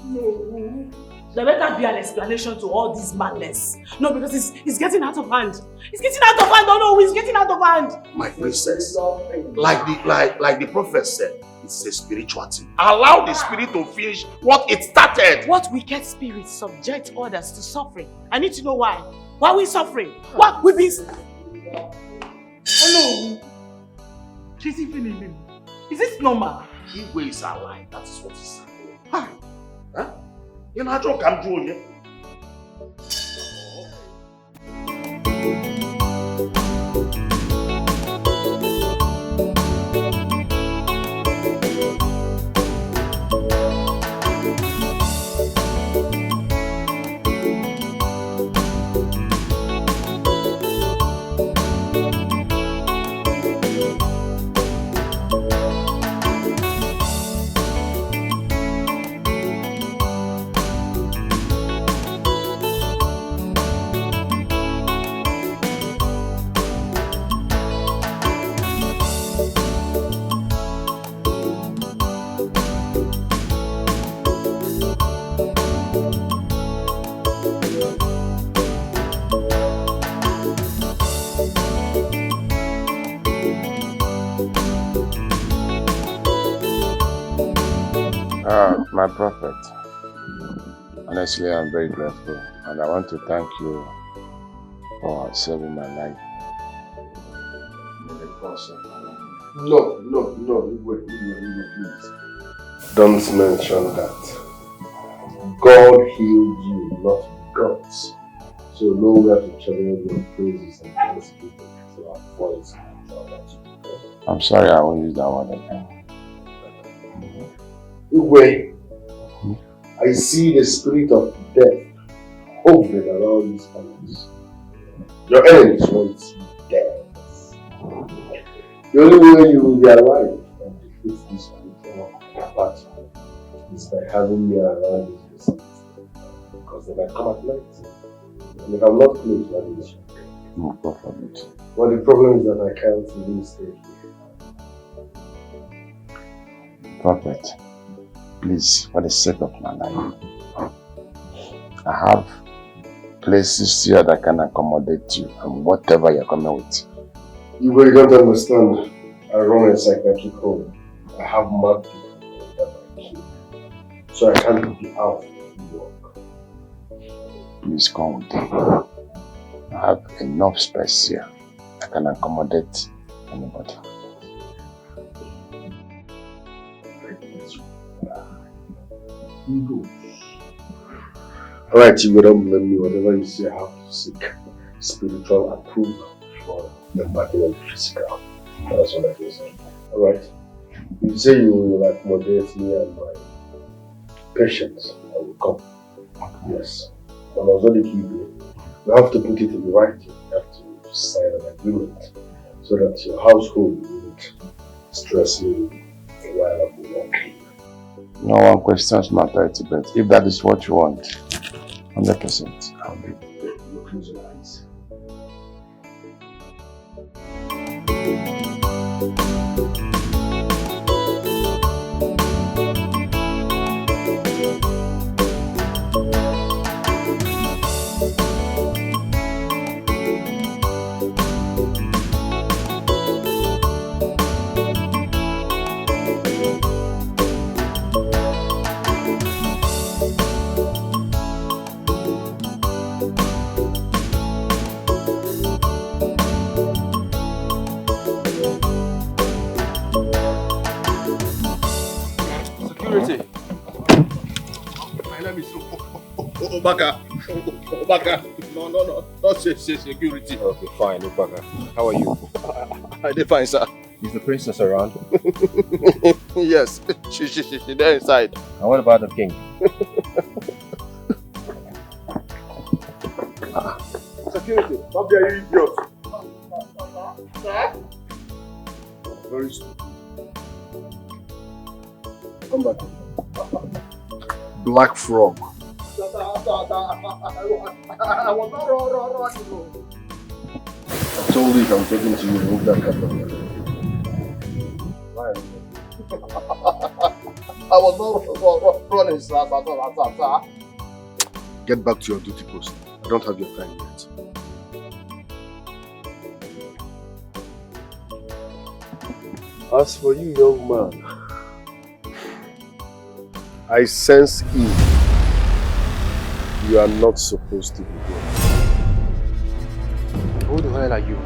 No. There better be an explanation to all this madness. No, because it's getting out of hand. It's getting out of hand. Oh no, it's getting out of hand. My princess, like the prophet said, it's a spiritual thing. Allow the spirit to finish what it started. What wicked spirits subject others to suffering? I need to know why. Why are we suffering? Why we've been... Oh no. She's even in him. Is this normal? Igwe is alive. That is what is happening. Huh? You know, I don't come to you. My prophet, honestly, I'm very grateful, and I want to thank you for saving my life. No, wait, please. Don't mention that. God healed you, not gods. So know where to channel your praises and thanksgiving to our voice. I'm sorry, I won't use that word again. Igwe, I see the spirit of death hovering around this palace. Your enemies want you dead. The only way you will be alive and defeat this spiritual party is by having me around this vicinity. Because they might come at night. And if I'm not close, that is no problem. Well, the problem is that I can't even stay here. Prophet, please, for the sake of my life, I have places here that can accommodate you and whatever you're coming with. You don't understand. I run a psychiatric home. I have mad people that I kill. So I can't be out of work. Please come with me. I have enough space here. I can accommodate anybody. Alright, you don't blame me. Whatever you say, I have to seek spiritual approval for the body and the physical. That's what I can say. Alright. You say you will accommodate me and my patients. I will come. Yes. But also the key, we have to put it in writing. You have to sign an agreement so that your household won't stress me while I'm working. No one questions my authority, but if that is what you want, 100%, I'll do it. Close your eyes. Security. My name is Obaka. Obaka. No. Not security. Okay, fine, Obaka. How are you? I did fine, sir. Is the princess around? Yes, she's there inside. And what about the king? Security, stop there, you idiot. Sir? Very stupid. Come back. Black frog. I was not wrong. I told you if I'm talking to you, move that cat from here. I was not running, sir. Get back to your duty post. I don't have your time yet. As for you, young man, I sense evil. You are not supposed to be here. Who the hell are you?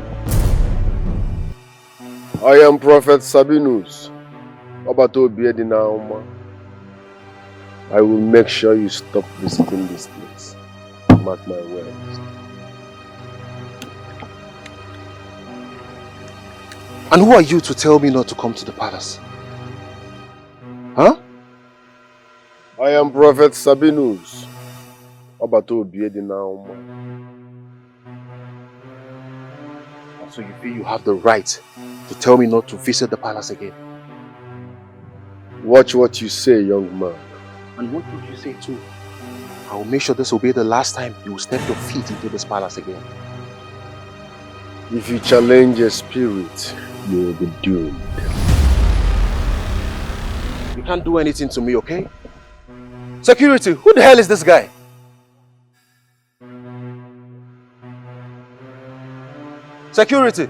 I am Prophet Sabinus. I will make sure you stop visiting this place. Mark my words. And who are you to tell me not to come to the palace? Huh? I am Prophet Sabinus. So you feel you have the right to tell me not to visit the palace again? Watch what you say, young man. And what would you say too? I will make sure this will be the last time you will step your feet into this palace again. If you challenge a spirit, you will be doomed. You can't do anything to me, okay? Security, who the hell is this guy? Security!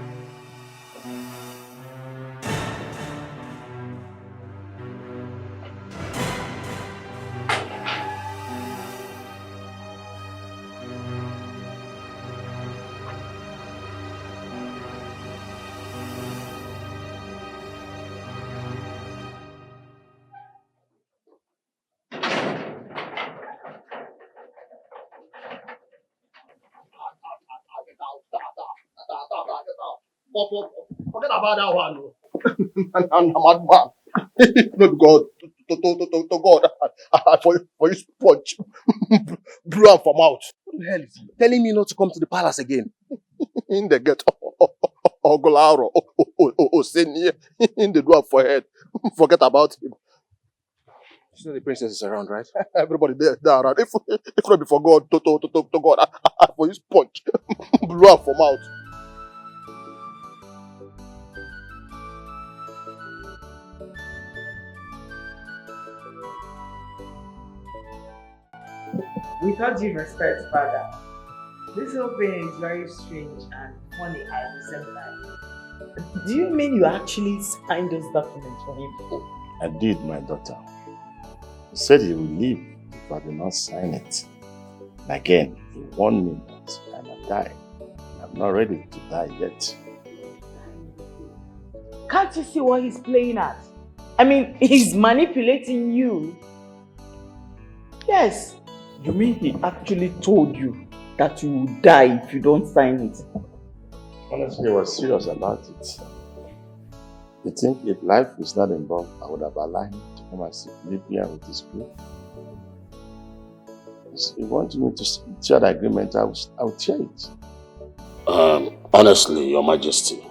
Forget about that one. I'm a madman. Not God. To God. For you sponge. Blew am from out. What the hell is he? Telling me not to come to the palace again. In the ghetto. Ogolaro. Senior. In the dwarf for head. Forget about him. You know the princess is around, right? Everybody there around. If not before God, to God, for you sponge. Blew am from out. With all due respect, Father, this whole thing is very strange and funny at the same time. Do you mean you actually signed those documents for him? I did, my daughter. He said he would leave if I did not sign it. And again, he warned me that I might die. I'm not ready to die yet. Can't you see what he's playing at? I mean, he's manipulating you. Yes. You mean he actually told you that you will die if you don't sign it? Honestly, he was serious about it. You think if life is not involved, I would have allowed him to come and live here with his group? He wanted me to share the agreement, I would share it. Honestly, Your Majesty,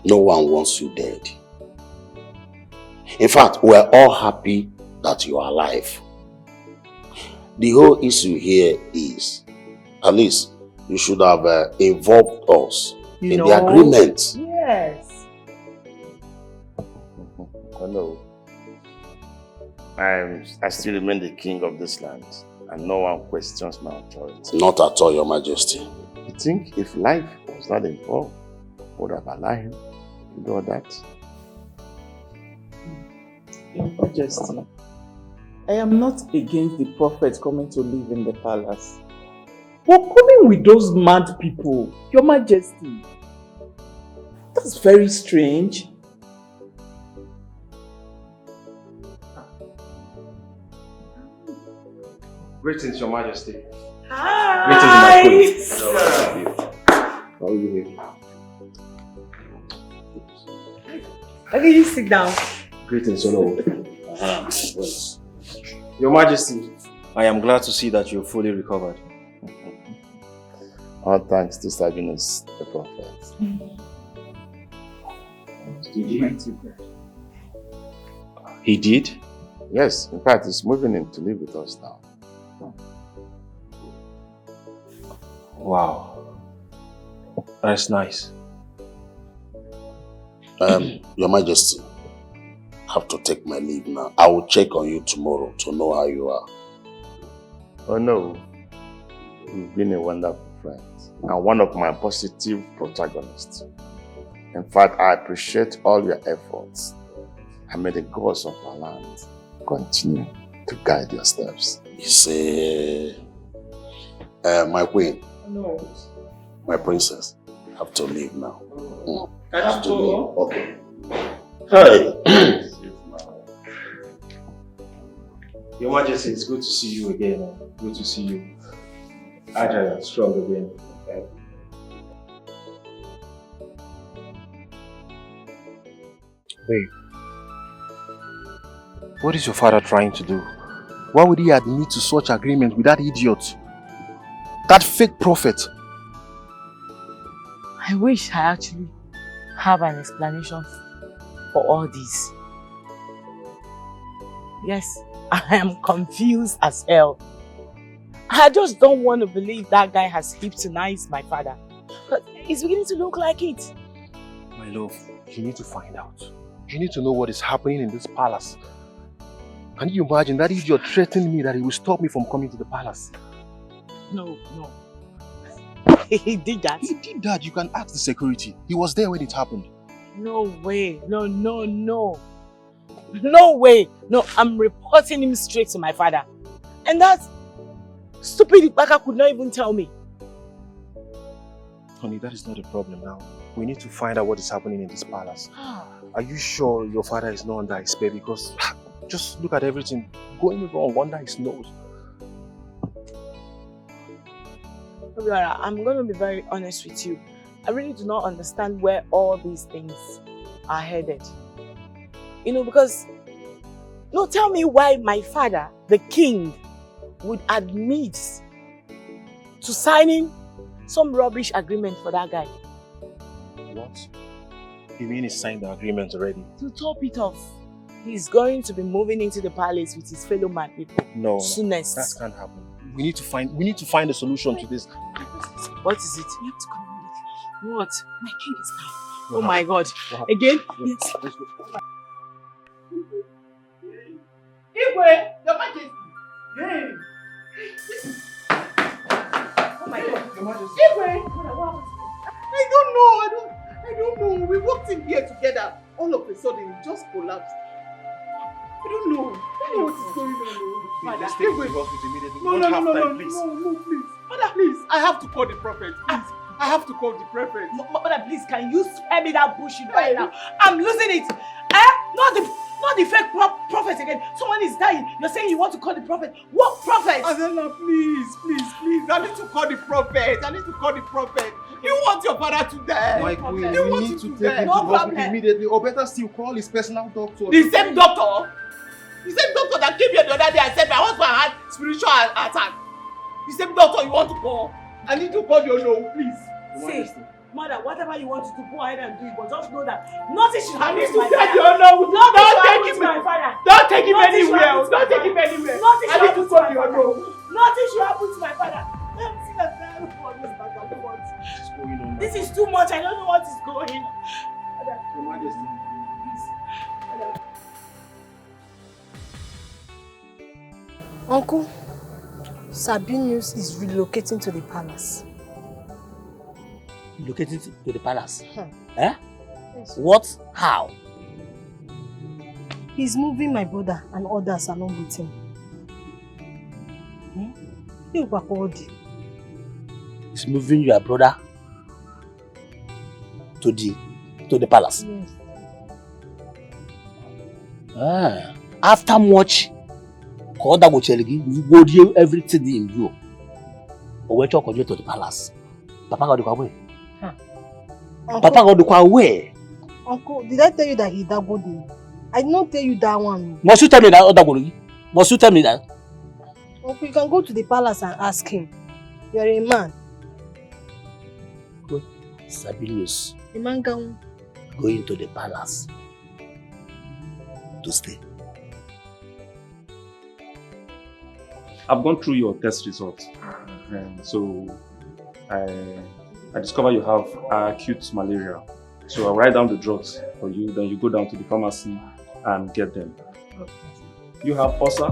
no one wants you dead. In fact, we're all happy that you are alive. The whole issue here is, at least, you should have involved us in the agreement. Yes. Hello. I still remain the king of this land, and no one questions my authority. Not at all, Your Majesty. You think if life was not involved, I would have allowed him to do that? Your Majesty, I am not against the prophet coming to live in the palace. But coming with those mad people, Your Majesty, that's very strange. Greetings, Your Majesty. Hi. Greetings, my queen. How are you here? Okay, you sit down. Greetings, hello. Your Majesty, I am glad to see that you're fully recovered. All thanks to Sabinus, the prophet. He did? Yes, in fact, he's moving in to live with us now. Wow. That's nice. Your Majesty, I have to take my leave now. I will check on you tomorrow to know how you are. Oh no, you've been a wonderful friend and one of my positive protagonists. In fact, I appreciate all your efforts, and may the gods of our land continue to guide your steps. You say, my queen, No. my princess, I have to leave now. I have to leave. Okay. Hey. Your Majesty, it's good to see you again. Good to see you agile and strong again. Wait. What is your father trying to do? Why would he admit to such agreement with that idiot? That fake prophet? I wish I actually have an explanation for all this. Yes, I am confused as hell. I just don't want to believe that guy has hypnotized my father. But it's beginning to look like it. My love, you need to find out. You need to know what is happening in this palace. Can you imagine that idiot threatened me that he will stop me from coming to the palace? No. He did that? He did that. You can ask the security. He was there when it happened. No way. No. No way. No, I'm reporting him straight to my father. And that stupid Ibaka could not even tell me. Honey, that is not a problem now. We need to find out what is happening in this palace. Are you sure your father is not under his spell? Because just look at everything going wrong under his nose. I'm going to be very honest with you. I really do not understand where all these things are headed. You know, because, no, tell me why my father, the king, would admit to signing some rubbish agreement for that guy. What? You mean he signed the agreement already? To top it off, he's going to be moving into the palace with his fellow man people. No, soonest. that can't happen. We need to find a solution to this. What is it? You have to come immediately. What? My king is down. Oh my God. Again? Yes. Igwe, Your Majesty. Hey. Oh my God. Your Majesty. Igwe. I don't know. We walked in here together. All of a sudden, it just collapsed. I don't know what is going on. Father, let's take him to the hospital immediately. No, please. Father, please. I have to call the prophet. Please. I have to call the prophet. Mother, please, can you spare me that bullshit right now? I'm losing it. Not the fake prophet again. Someone is dying. You're saying you want to call the prophet. What prophet? Adela, please. I need to call the prophet. You want your father to die. Mike, we need to take him to No the hospital problem. immediately, or better still, call his personal doctor. The same doctor that came here the other day and said my husband had spiritual attack. The same doctor you want to call. I need to call your no, please. See, mother, whatever you want to do, go ahead and do it. But just know that nothing should happen to my get father. your no. Don't take him my father. Don't take him Nothing should anywhere. happen to Don't my take him father. anywhere. Nothing I should need to happen to call my your father. no. Nothing should happen to my father. Let me see that guy for this back and forth. This is too much. I don't know what is going on. Your Majesty. Uncle, Sabinus is relocating to the palace. Relocating to the palace? Yes. What? How? He's moving my brother and others along with him. He's moving your brother to the palace? Yes. After much, you go do everything in you. Or wait to the palace. Papa got the away. Papa got the away. Uncle, did I tell you that he dabbled me? I did not tell you that one. Must you tell me that other one? Must you tell me that? Uncle, you can go to the palace and ask him. You are a man. Good. Sabinus. A man going to the palace to stay. I've gone through your test results, and so I discover you have acute malaria. So I'll write down the drugs for you, then you go down to the pharmacy and get them. Okay. You have ulcer?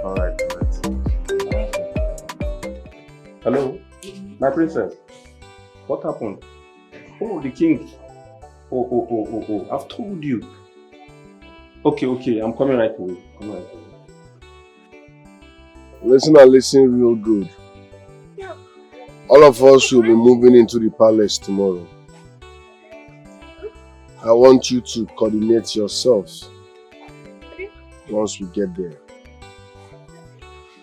All right. Hello, my princess. What happened? Oh, the king. Oh. I've told you. Okay. I'm coming right away. Listen real good. All of us will be moving into the palace tomorrow. I want you to coordinate yourselves once we get there.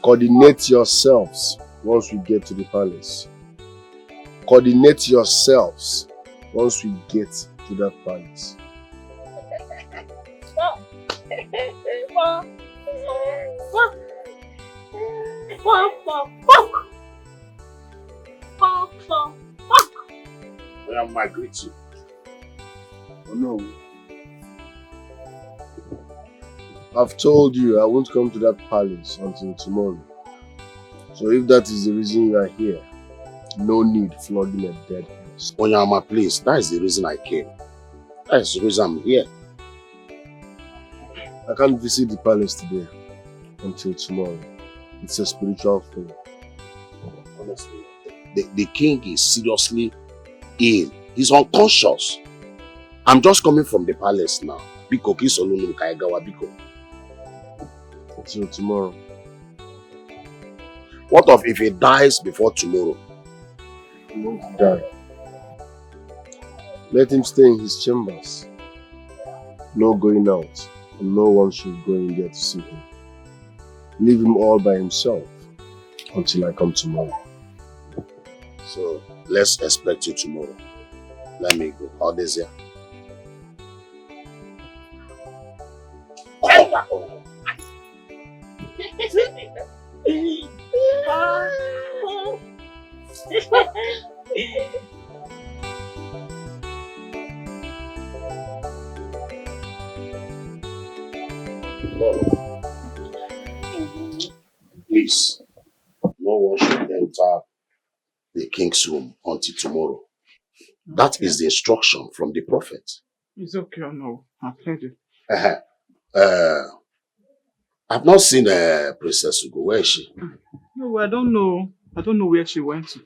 Coordinate yourselves once we get to the palace. Coordinate yourselves once we get to that palace. I am migrating. Oh no. I've told you I won't come to that palace until tomorrow. So if that is the reason you are here, no need flogging a dead horse. Onyama, please, that is the reason I came. That is the reason I'm here. I can't visit the palace today until tomorrow. It's a spiritual thing. Honestly, the king is seriously ill. He's unconscious. I'm just coming from the palace now. Biko kisolunu kaigawa biko. Until tomorrow. What if he dies before tomorrow? He won't die. Let him stay in his chambers. No going out. And no one should go in there to see him. Leave him all by himself until I come tomorrow. So let's expect you tomorrow. Let me go. All this here. Please, no one should enter the king's room until tomorrow. That is the instruction from the prophet. It's okay, no. I've heard it. I've not seen Princess Ugo. Where is she? No, I don't know. I don't know where she went to.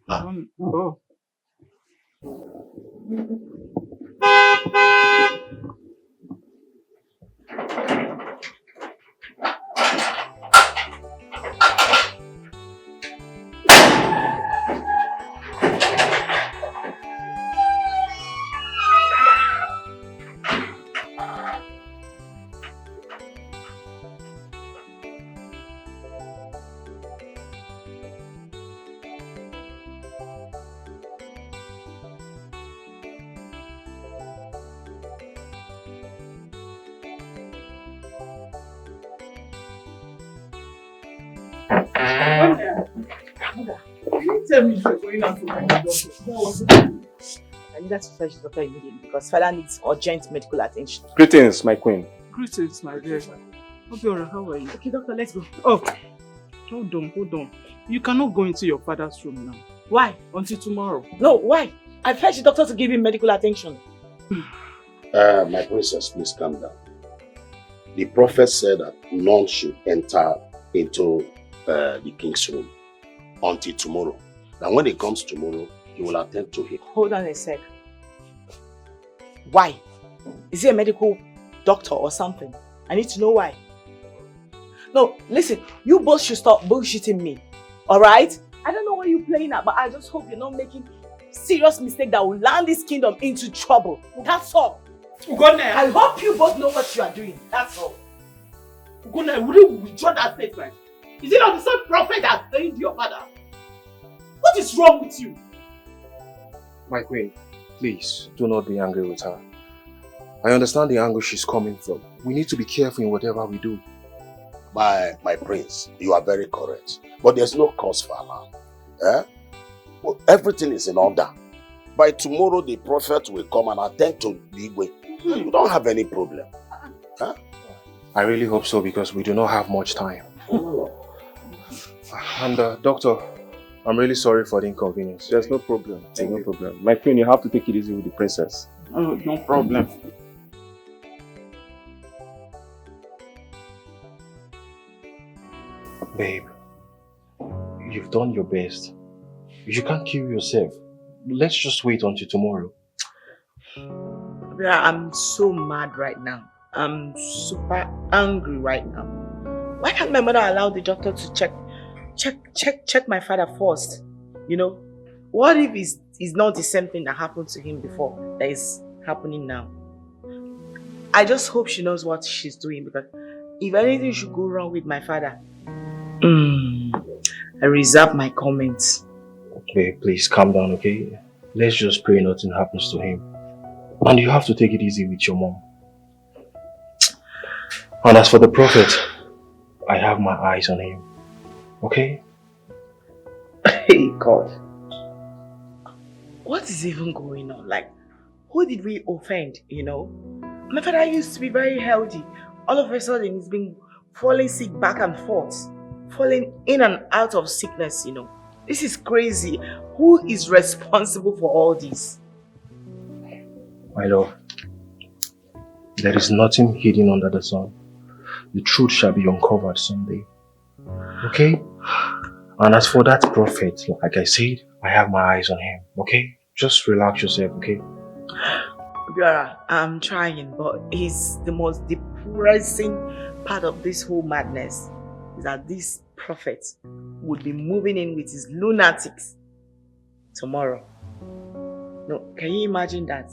Oh. Tell me you're going out to find the doctor. I need to fetch the doctor immediately because father needs urgent medical attention. Greetings, my queen. Greetings, my dear. Okay, how are you? Okay, doctor, let's go. Oh, hold on. You cannot go into your father's room now. Why? Until tomorrow. No, why? I fetched the doctor to give him medical attention. My princess, please calm down. The prophet said that none should enter into the king's room until tomorrow. And when he comes tomorrow, he will attend to him. Hold on a sec. Why? Is he a medical doctor or something? I need to know why. No, listen, you both should stop bullshitting me. Alright? I don't know what you're playing at, but I just hope you're not making serious mistake that will land this kingdom into trouble. That's all. Ugonna, I hope you both know what you are doing. That's all. Ugonna, would you withdraw that statement? Is it not the same prophet that saved your father? What is wrong with you? My queen, please do not be angry with her. I understand the angle she's coming from. We need to be careful in whatever we do. My prince, you are very correct. But there's no cause for alarm. Well, everything is in order. By tomorrow, the prophet will come and attend to the way. You don't have any problem. Huh? I really hope so because we do not have much time. And doctor, I'm really sorry for the inconvenience. There's no problem. There's no problem. My queen, you have to take it easy with the princess. Oh, no problem. Babe, you've done your best. You can't kill yourself. Let's just wait until tomorrow. I'm so mad right now. I'm super angry right now. Why can't my mother allow the doctor to check my father first? You know, what if it's not the same thing that happened to him before that is happening now? I just hope she knows what she's doing because if anything should go wrong with my father, I reserve my comments. Okay, please calm down, okay? Let's just pray nothing happens to him. And you have to take it easy with your mom. And as for the prophet, I have my eyes on him. Okay? Hey God. What is even going on? Like, who did we offend, you know? My father used to be very healthy. All of a sudden, he's been falling sick back and forth. Falling in and out of sickness, you know. This is crazy. Who is responsible for all this? My love, there is nothing hidden under the sun. The truth shall be uncovered someday. Okay? And as for that prophet, like I said, I have my eyes on him. Okay? Just relax yourself, okay? Biara, I'm trying, but it's the most depressing part of this whole madness is that this prophet would be moving in with his lunatics tomorrow. No, can you imagine that?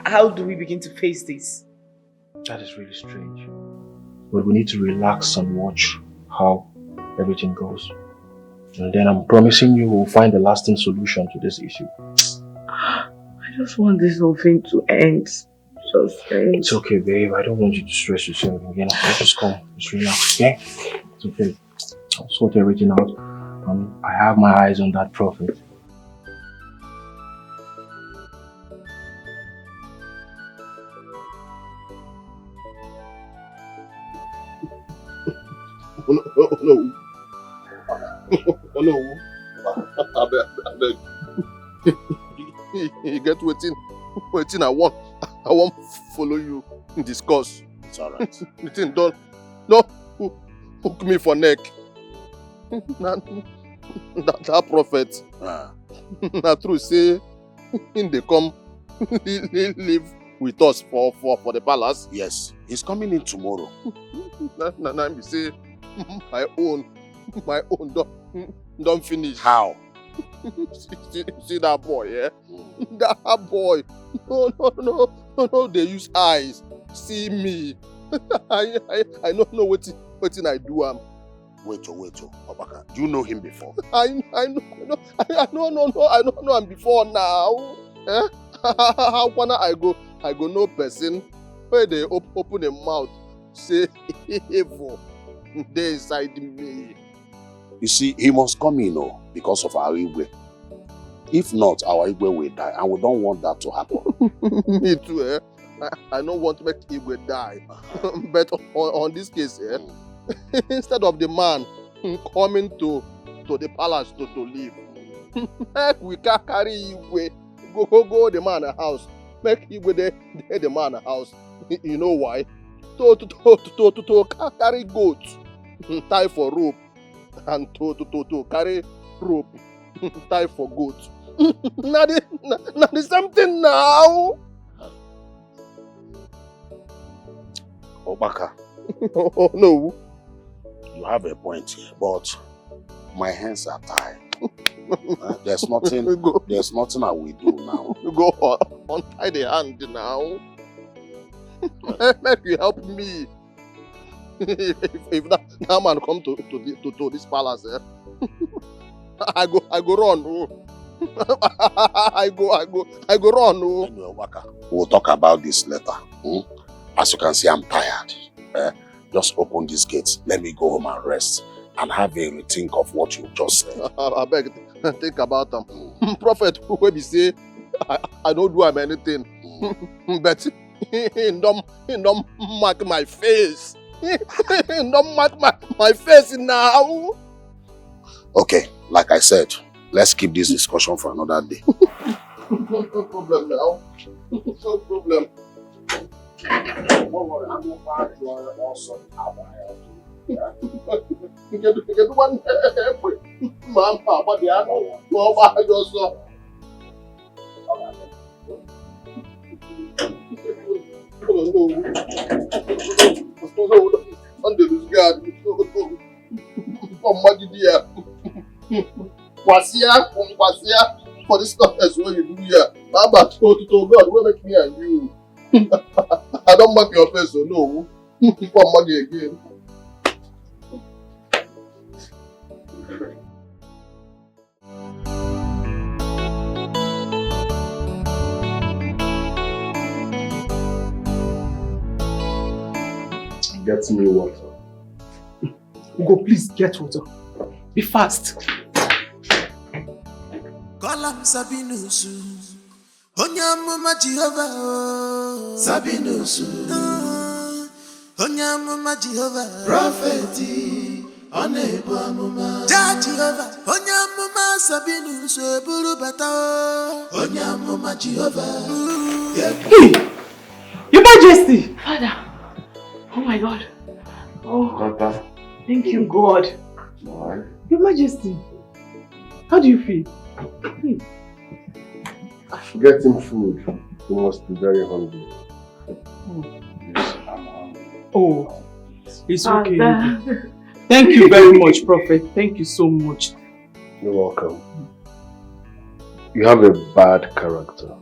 How do we begin to face this? That is really strange. But we need to relax and watch how everything goes. And then I'm promising you we'll find a lasting solution to this issue. I just want this whole thing to end. Just end. It's okay, babe. I don't want you to stress yourself again. Just come. Just relax, okay? It's okay. I'll sort everything out. I have my eyes on that prophet. Oh no. Oh no. I beg. You get waiting. I won't follow you discuss. It's alright. Don't hook me for neck. That prophet. Na true say in they come live with us for the palace. Yes, he's coming in tomorrow. Na me say my own don't finish. How? See that boy, yeah? That boy. No, they use eyes. See me. I don't know what I do. Wait, Obaka. Do you know him before? I don't know him before now. Eh? How can I go no person where they open their mouth say evil they inside me. You see, he must come in because of our Igwe. If not, our Igwe will die, and we don't want that to happen. Me too, eh? I don't want to make Igwe die. But on this case, eh? Instead of the man coming to the palace to live, we can carry Igwe, go the man a house, make Igwe the man a house. You know why? To carry goat, tie for rope, and to carry rope, tie for goat. Now the same thing now. Obaka. Oh no. You have a point here, but my hands are tied. There's nothing I will do now. You go untie the hand now. Make you help me. If that man come to this palace, eh? I go run. Oh. I go run. Oh. Anyway, Waka, we'll talk about this later. As you can see, I'm tired. Just open these gates. Let me go home and rest and have a rethink of what you just said. I beg, think about them. Prophet, who be say, I don't do him anything, but he don't mark my face. He don't mark my face now. Okay, like I said, let's keep this discussion for another day. No problem now. No problem. Don't worry, I'm not bad. You are also get one man, but the other, well, I just saw. Kwasia, for this stuff as well you do here. How about to God, where make me and you? I don't mark your face, so no. Come money again. Get me water. Go, please get water. Be fast. Call him Sabinus. Onyamuma Jehovah. Sabinus. Onyamuma Jehovah. Prophet. Onebu amuma. Jehovah. Onyamuma Sabinus. Buru bata. Onyamuma Jehovah. Hey! Your Majesty! Father. Oh my God. Oh. Papa. Thank you, God. Why? Your Majesty. How do you feel? Please. Get him food. You must be very hungry. Yes, I'm hungry. Oh, it's okay. Thank you very much, Prophet. Thank you so much. You're welcome. You have a bad character.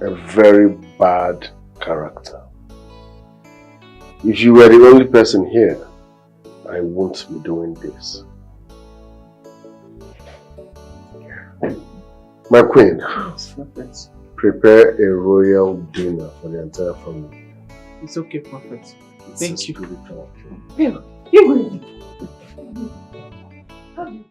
A very bad character. If you were the only person here, I won't be doing this. My queen, Yes, Prophet. prepare a royal dinner for the entire family. It's okay, Prophet. It's Thank you. spiritual. Here, you